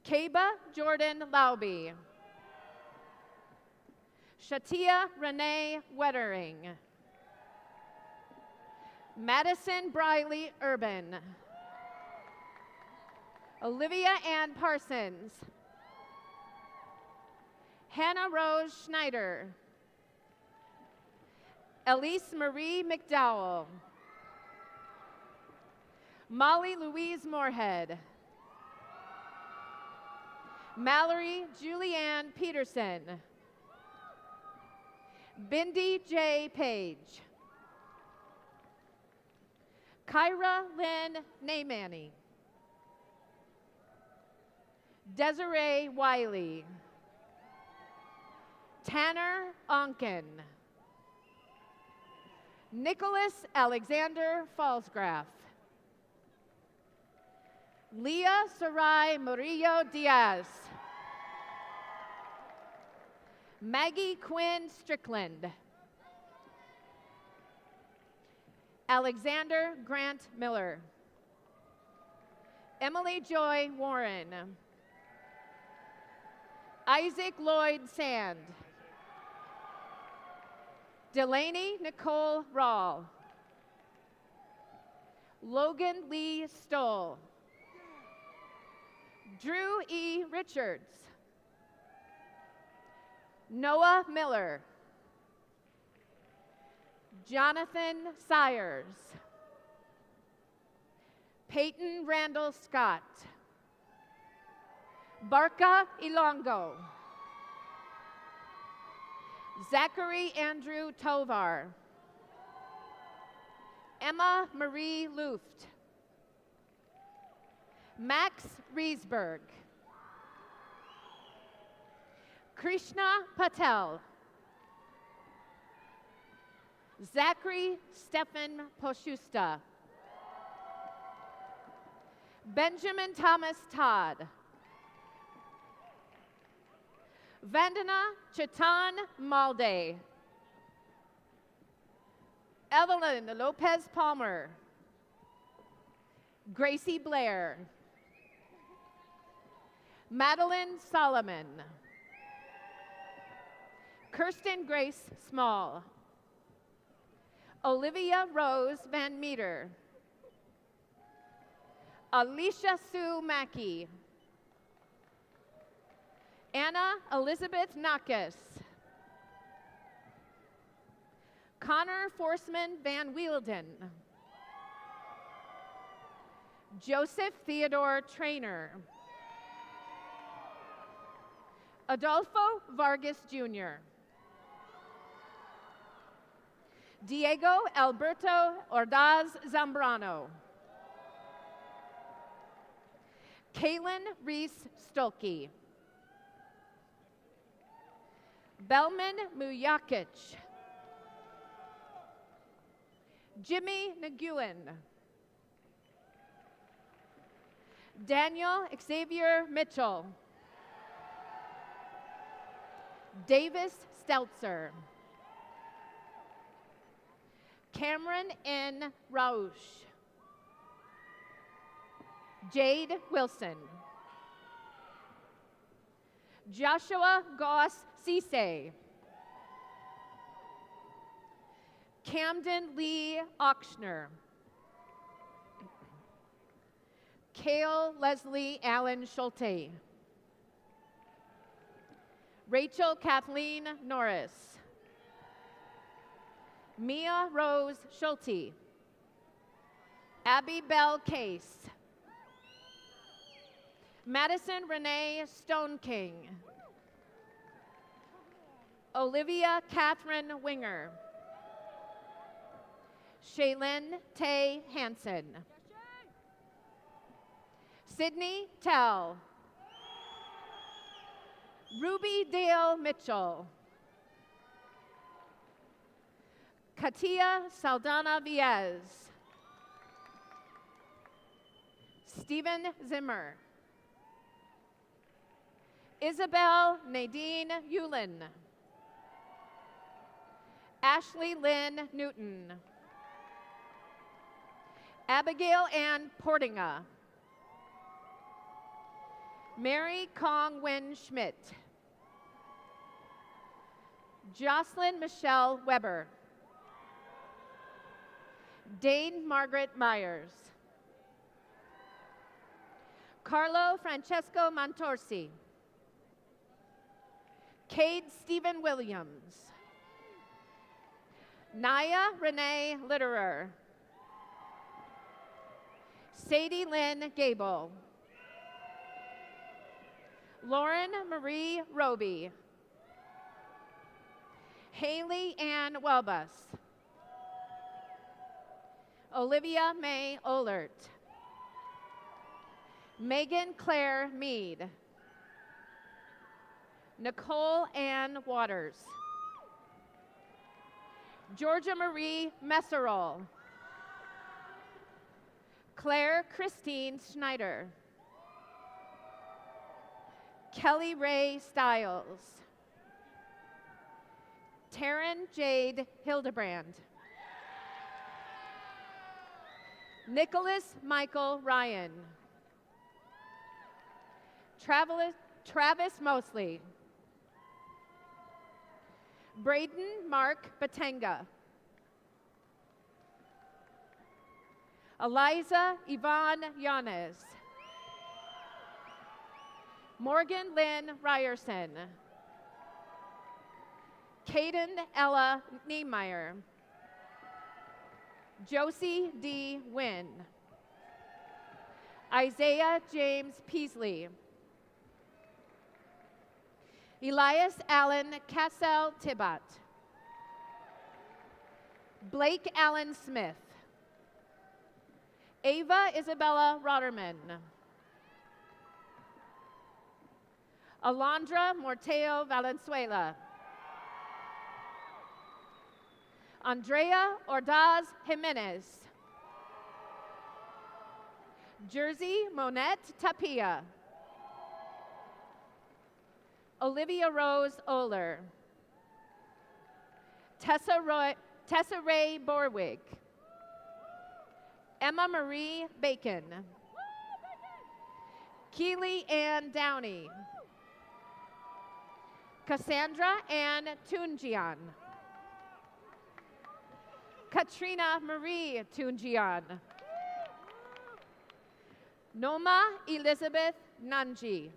Kaba Jordan Lauby. Shatia Renee Wettering. Madison Briley Urban. Olivia Ann Parsons. Hannah Rose Schneider. Elise Marie McDowell. Molly Louise Moorhead. Mallory Julianne Peterson. Bindi J. Page. Kyra Lynn Naymani. Desiree Wiley. Tanner Onken. Nicholas Alexander Falsgraf. Leah Sarai Murillo Diaz. Maggie Quinn Strickland. Alexander Grant Miller. Emily Joy Warren. Isaac Lloyd Sand. Delaney Nicole Rawl. Logan Lee Stoll. Drew E. Richards. Noah Miller. Jonathan Sires. Peyton Randall Scott. Barca Ilongo. Zachary Andrew Tovar. Emma Marie Luft. Max Riesberg. Krishna Patel. Zachary Stephan Poshusta. Benjamin Thomas Todd. Vandana Chetan Malde. Evelyn Lopez Palmer. Gracie Blair. Madeline Solomon. Kirsten Grace Small. Olivia Rose Van Meter. Alicia Sue Mackey. Anna Elizabeth Nakis. Connor Forsman Van Wielden. Joseph Theodore Trainer. Adolfo Vargas Jr. Diego Alberto Ordaz Zambrano. Kaylin Reese Stolke. Belman Mujakic. Jimmy Nguyen. Daniel Xavier Mitchell. Davis Stelzer. Cameron N. Rausch. Jade Wilson. Joshua Goss Cisse. Camden Lee Ochsner. Kale Leslie Allen Schulte. Rachel Kathleen Norris. Mia Rose Schulte. Abby Bell Case. Madison Renee Stone King. Olivia Catherine Winger. Shaylin Tay Hansen. Sydney Tell. Ruby Dale Mitchell. Katia Saldana Viez. Stephen Zimmer. Isabel Nadine Yulin. Ashley Lynn Newton. Abigail Ann Portinga. Mary Kong Wen Schmidt. Jocelyn Michelle Weber. Dane Margaret Myers. Carlo Francesco Montorsi. Cade Stephen Williams. Naya Renee Litterer. Sadie Lynn Gable. Lauren Marie Roby. Haley Ann Welbus. Olivia May Ohlert. Megan Claire Mead. Nicole Ann Waters. Georgia Marie Messerol. Claire Christine Schneider. Kelly Ray Stiles. Taryn Jade Hildebrand. Nicholas Michael Ryan. Travis Mosley. Braden Mark Batenga. Eliza Yvonne Yanez. Morgan Lynn Ryerson. Caden Ella Niemeyer. Josie D. Wynn. Isaiah James Peasley. Elias Allen Cassell Tibbott. Blake Allen Smith. Ava Isabella Rotterman. Alondra Morteo Valenzuela. Andrea Ordaz Jimenez. Jersey Monette Tapia. Olivia Rose Oler. Tessa Ray Borwig. Emma Marie Bacon. Keely Ann Downey. Cassandra Ann Tunjian. Katrina Marie Tunjian. Noma Elizabeth Nanji.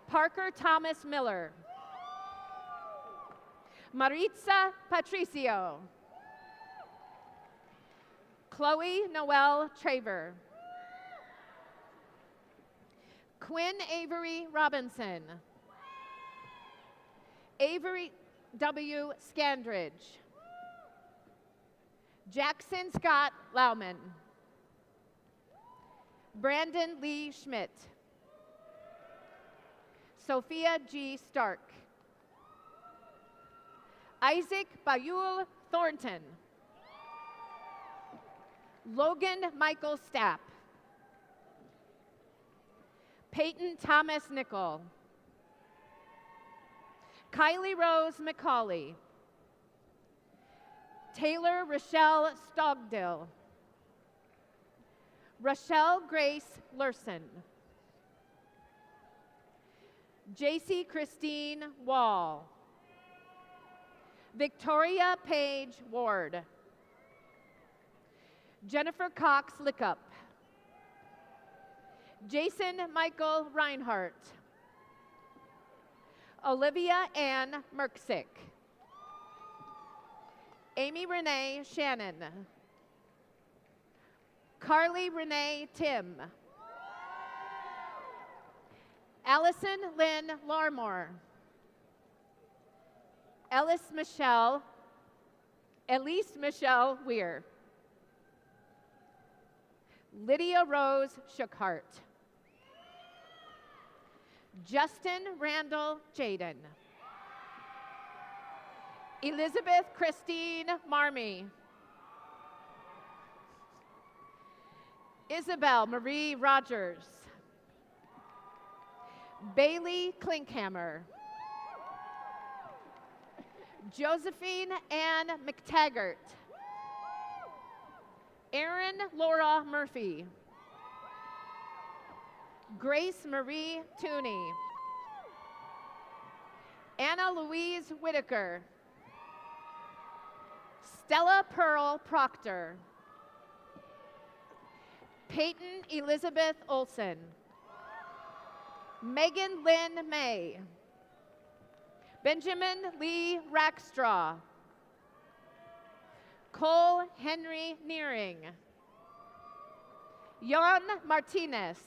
Parker Thomas Miller. Maritza Patricio. Chloe Noel Traver. Quinn Avery Robinson. Avery W. Scandridge. Jackson Scott Lauman. Brandon Lee Schmidt. Sophia G. Stark. Isaac Bayul Thornton. Logan Michael Stapp. Peyton Thomas Nickel. Kylie Rose McCauley. Taylor Rochelle Stogdill. Rochelle Grace Lurson. JC Christine Wall. Victoria Page Ward. Jennifer Cox Lickup. Jason Michael Reinhardt. Olivia Ann Merksick. Amy Renee Shannon. Carly Renee Tim. Allison Lynn Larmore. Elise Michelle Weir. Lydia Rose Shookhart. Justin Randall Jaden. Elizabeth Christine Marmee. Isabel Marie Rogers. Bailey Klinkhammer. Josephine Ann McTaggart. Erin Laura Murphy. Grace Marie Tooney. Anna Louise Whitaker. Stella Pearl Proctor. Peyton Elizabeth Olson. Megan Lynn May. Benjamin Lee Rackstraw. Cole Henry Nearing. Jan Martinez.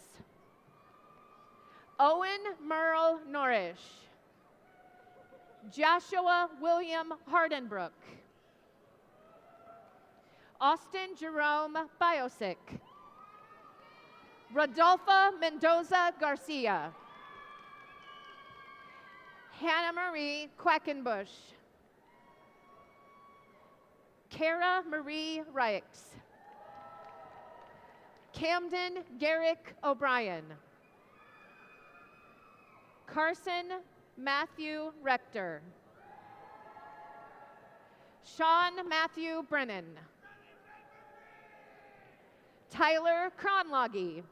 Owen Merle Norrish. Joshua William Hardenbrook. Austin Jerome Biosic. Rodolfo Mendoza Garcia. Hannah Marie Quackenbush. Kara Marie Reichs. Camden Garrick O'Brien. Carson Matthew Rector. Sean Matthew Brennan. Tyler Cronloggy.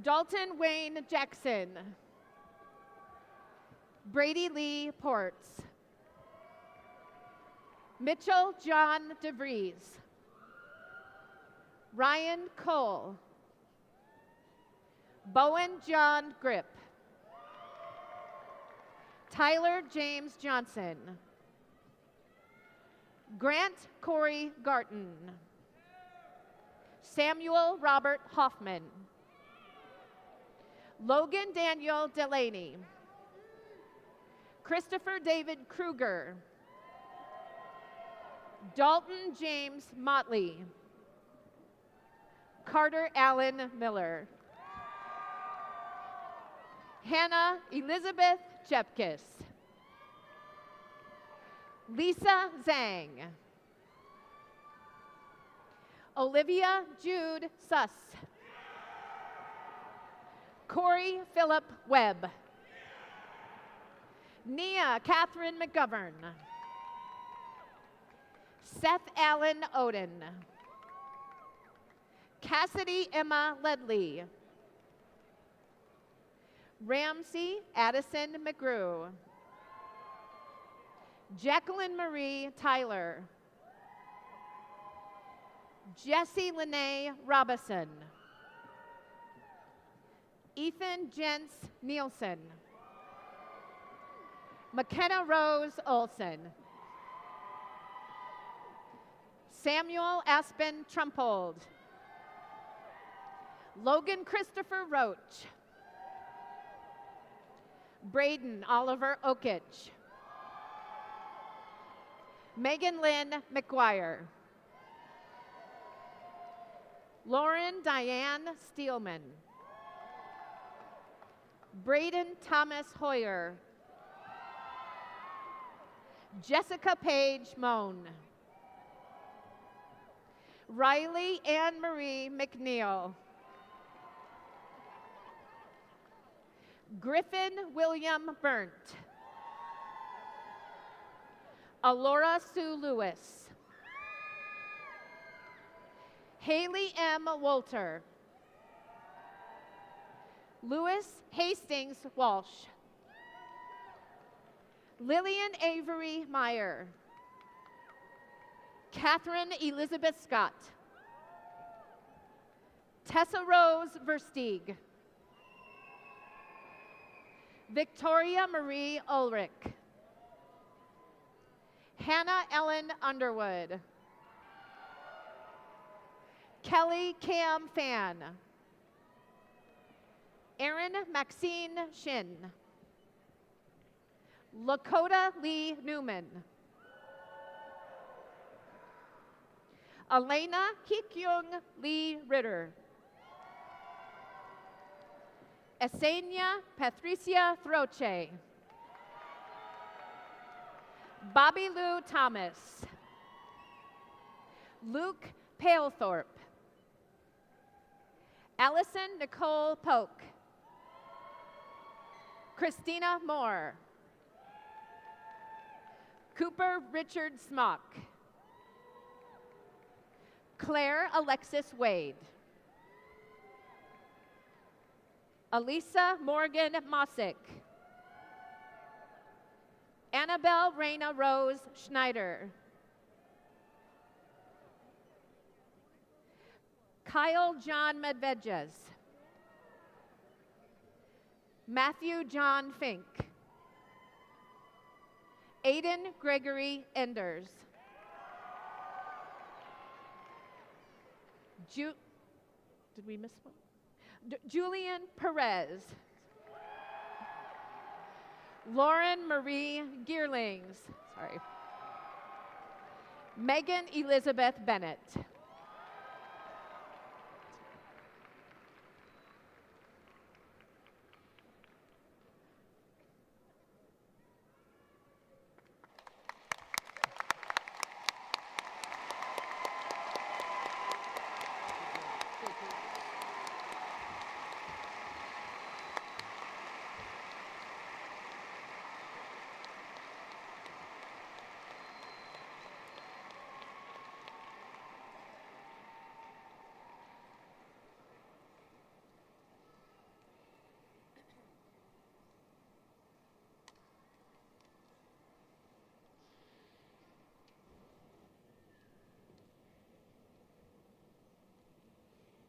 Dalton Wayne Jackson. Brady Lee Ports. Mitchell John DeVries. Ryan Cole. Bowen John Grip. Tyler James Johnson. Grant Corey Garton. Samuel Robert Hoffman. Logan Daniel Delaney. Christopher David Kruger. Dalton James Motley. Carter Allen Miller. Hannah Elizabeth Chepkis. Lisa Zhang. Olivia Jude Suss. Corey Philip Webb. Nia Catherine McGovern. Seth Allen Oden. Cassidy Emma Ledley. Ramsey Addison McGrew. Jacqueline Marie Tyler. Jesse Lene Robison. Ethan Jentz Nielsen. McKenna Rose Olson. Samuel Aspen Trumpold. Logan Christopher Roach. Braden Oliver Okich. Megan Lynn McGuire. Lauren Diane Steelman. Braden Thomas Hoyer. Jessica Page Moan. Riley Ann Marie McNeil. Griffin William Burnt. Alora Sue Lewis. Haley M. Wolter. Lewis Hastings Walsh. Lillian Avery Meyer. Catherine Elizabeth Scott. Tessa Rose Versteeg. Victoria Marie Ulrich. Hannah Ellen Underwood. Kelly Cam Fan. Erin Maxine Shin. Lakota Lee Newman. Elena Hikyung Lee Ritter. Esenia Patricia Throche. Bobby Lou Thomas. Luke Palethorpe. Allison Nicole Polk. Christina Moore. Cooper Richard Smock. Claire Alexis Wade. Elisa Morgan Mossick. Annabelle Reyna Rose Schneider. Kyle John Medvedjes. Matthew John Fink. Aiden Gregory Enders. Did we miss one? Julian Perez. Lauren Marie Geerlings. Sorry. Megan Elizabeth Bennett.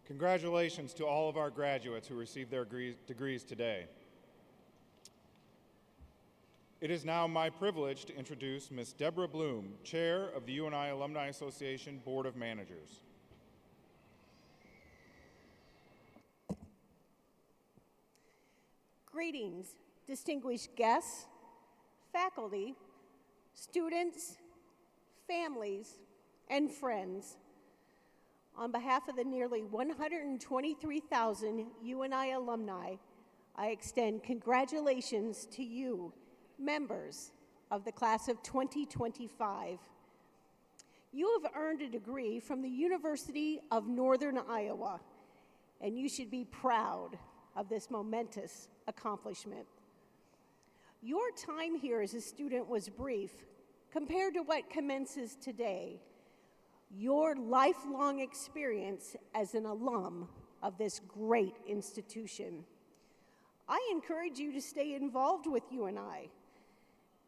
Congratulations to all of our graduates who received their degrees today. It is now my privilege to introduce Ms. Deborah Bloom, Chair of the UNI Alumni Association Board of Managers. Greetings, distinguished guests, faculty, students, families, and friends. On behalf of the nearly 123,000 UNI alumni, I extend congratulations to you, members of the class of 2025. You have earned a degree from the University of Northern Iowa, and you should be proud of this momentous accomplishment. Your time here as a student was brief compared to what commences today. Your lifelong experience as an alum of this great institution. I encourage you to stay involved with UNI.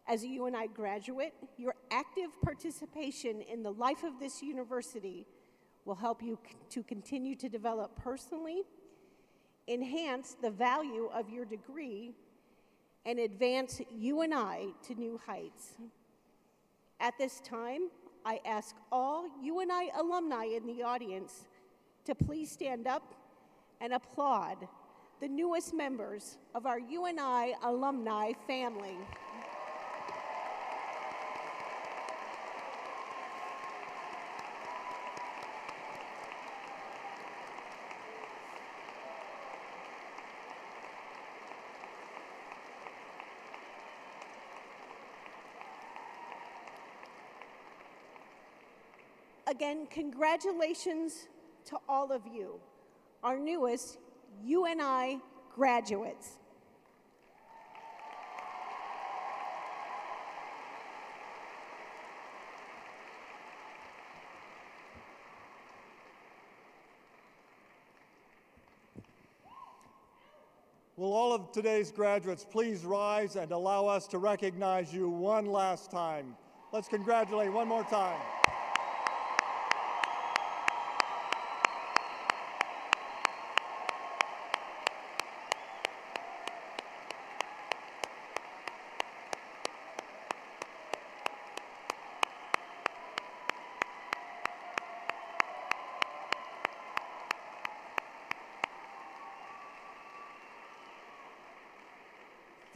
As a UNI graduate, your active participation in the life of this university will help you to continue to develop personally, enhance the value of your degree, and advance UNI to new heights. At this time, I ask all UNI alumni in the audience to please stand up and applaud the newest members of our UNI alumni family. Again, congratulations to all of you, our newest UNI graduates. Will all of today's graduates please rise and allow us to recognize you one last time? Let's congratulate one more time.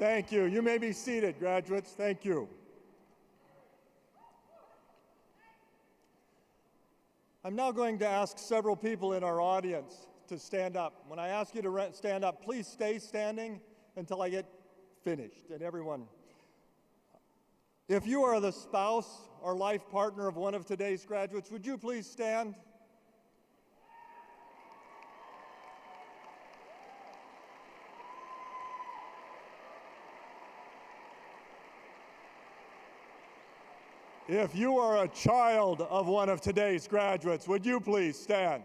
Thank you. You may be seated, graduates. Thank you. I'm now going to ask several people in our audience to stand up. When I ask you to stand up, please stay standing until I get finished. And everyone, if you are the spouse or life partner of one of today's graduates, would you please stand? If you are a child of one of today's graduates, would you please stand?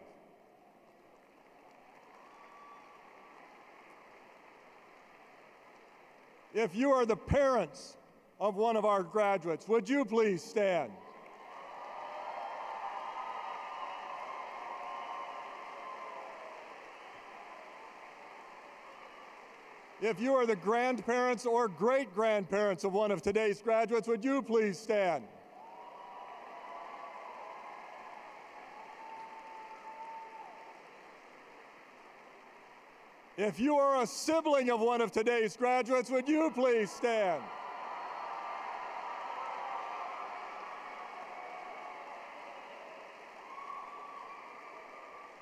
If you are the parents of one of our graduates, would you please stand? If you are the grandparents or great-grandparents of one of today's graduates, would you please stand? If you are a sibling of one of today's graduates, would you please stand?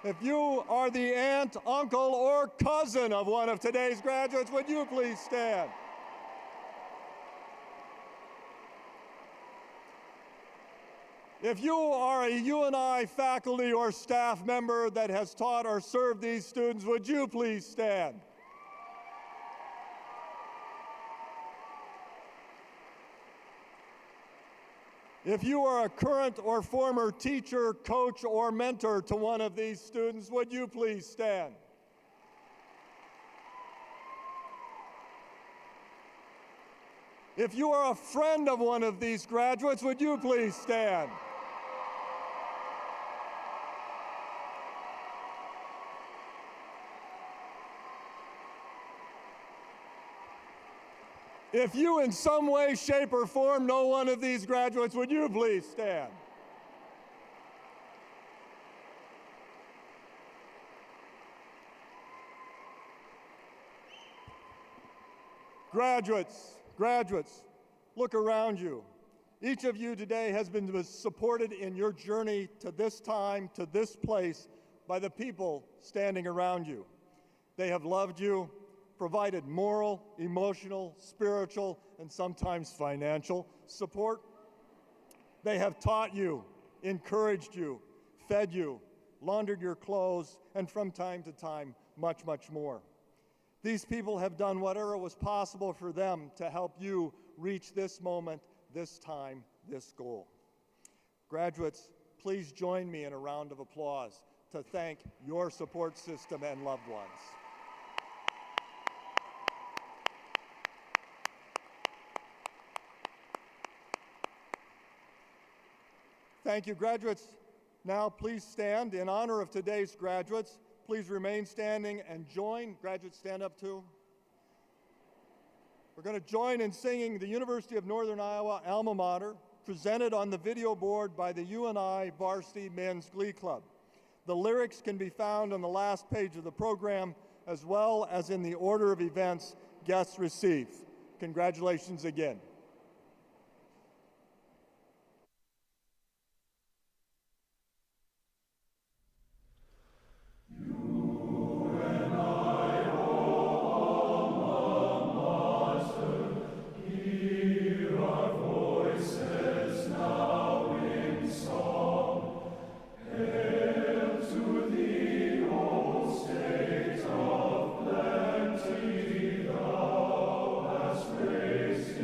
If you are the aunt, uncle, or cousin of one of today's graduates, would you please stand? If you are a UNI faculty or staff member that has taught or served these students, would you please stand? If you are a current or former teacher, coach, or mentor to one of these students, would you please stand? If you are a friend of one of these graduates, would you please stand? If you in some way, shape, or form know one of these graduates, would you please stand? Graduates, look around you. Each of you today has been supported in your journey to this time, to this place, by the people standing around you. They have loved you, provided moral, emotional, spiritual, and sometimes financial support. They have taught you, encouraged you, fed you, laundered your clothes, and from time to time, much, much more. These people have done whatever was possible for them to help you reach this moment, this time, this goal. Graduates, please join me in a round of applause to thank your support system and loved ones. Thank you, graduates. Now please stand in honor of today's graduates. Please remain standing and join. Graduates, stand up too. We're going to join in singing the University of Northern Iowa Alma Mater, presented on the video board by the UNI Varsity Men's Glee Club. The lyrics can be found on the last page of the program, as well as in the order of events guests receive. Congratulations again. Thou hast raised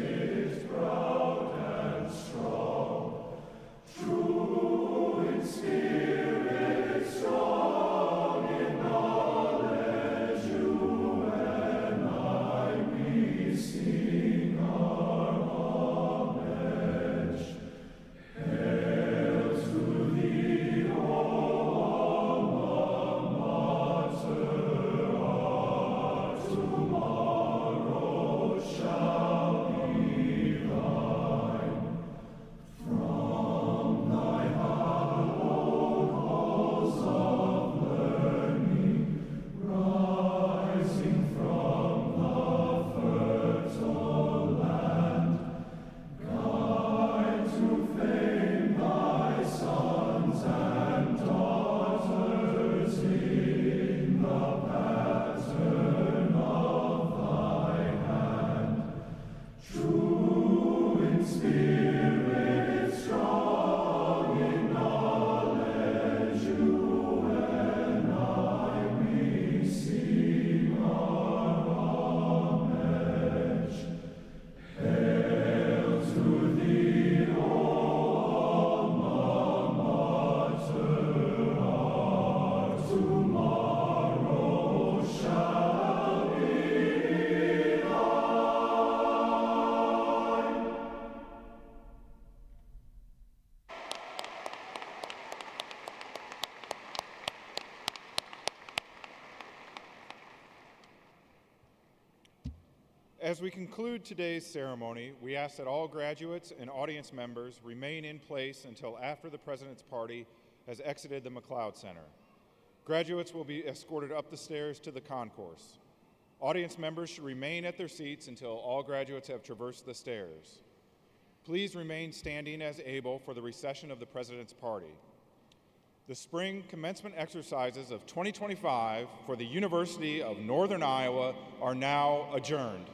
As we conclude today's ceremony, we ask that all graduates and audience members remain in place until after the President's Party has exited the McLeod Center. Graduates will be escorted up the stairs to the concourse. Audience members should remain at their seats until all graduates have traversed the stairs. Please remain standing as able for the recession of the President's Party. The Spring Commencement exercises of 2025 for the University of Northern Iowa are now adjourned.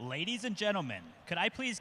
Ladies and gentlemen, could I please get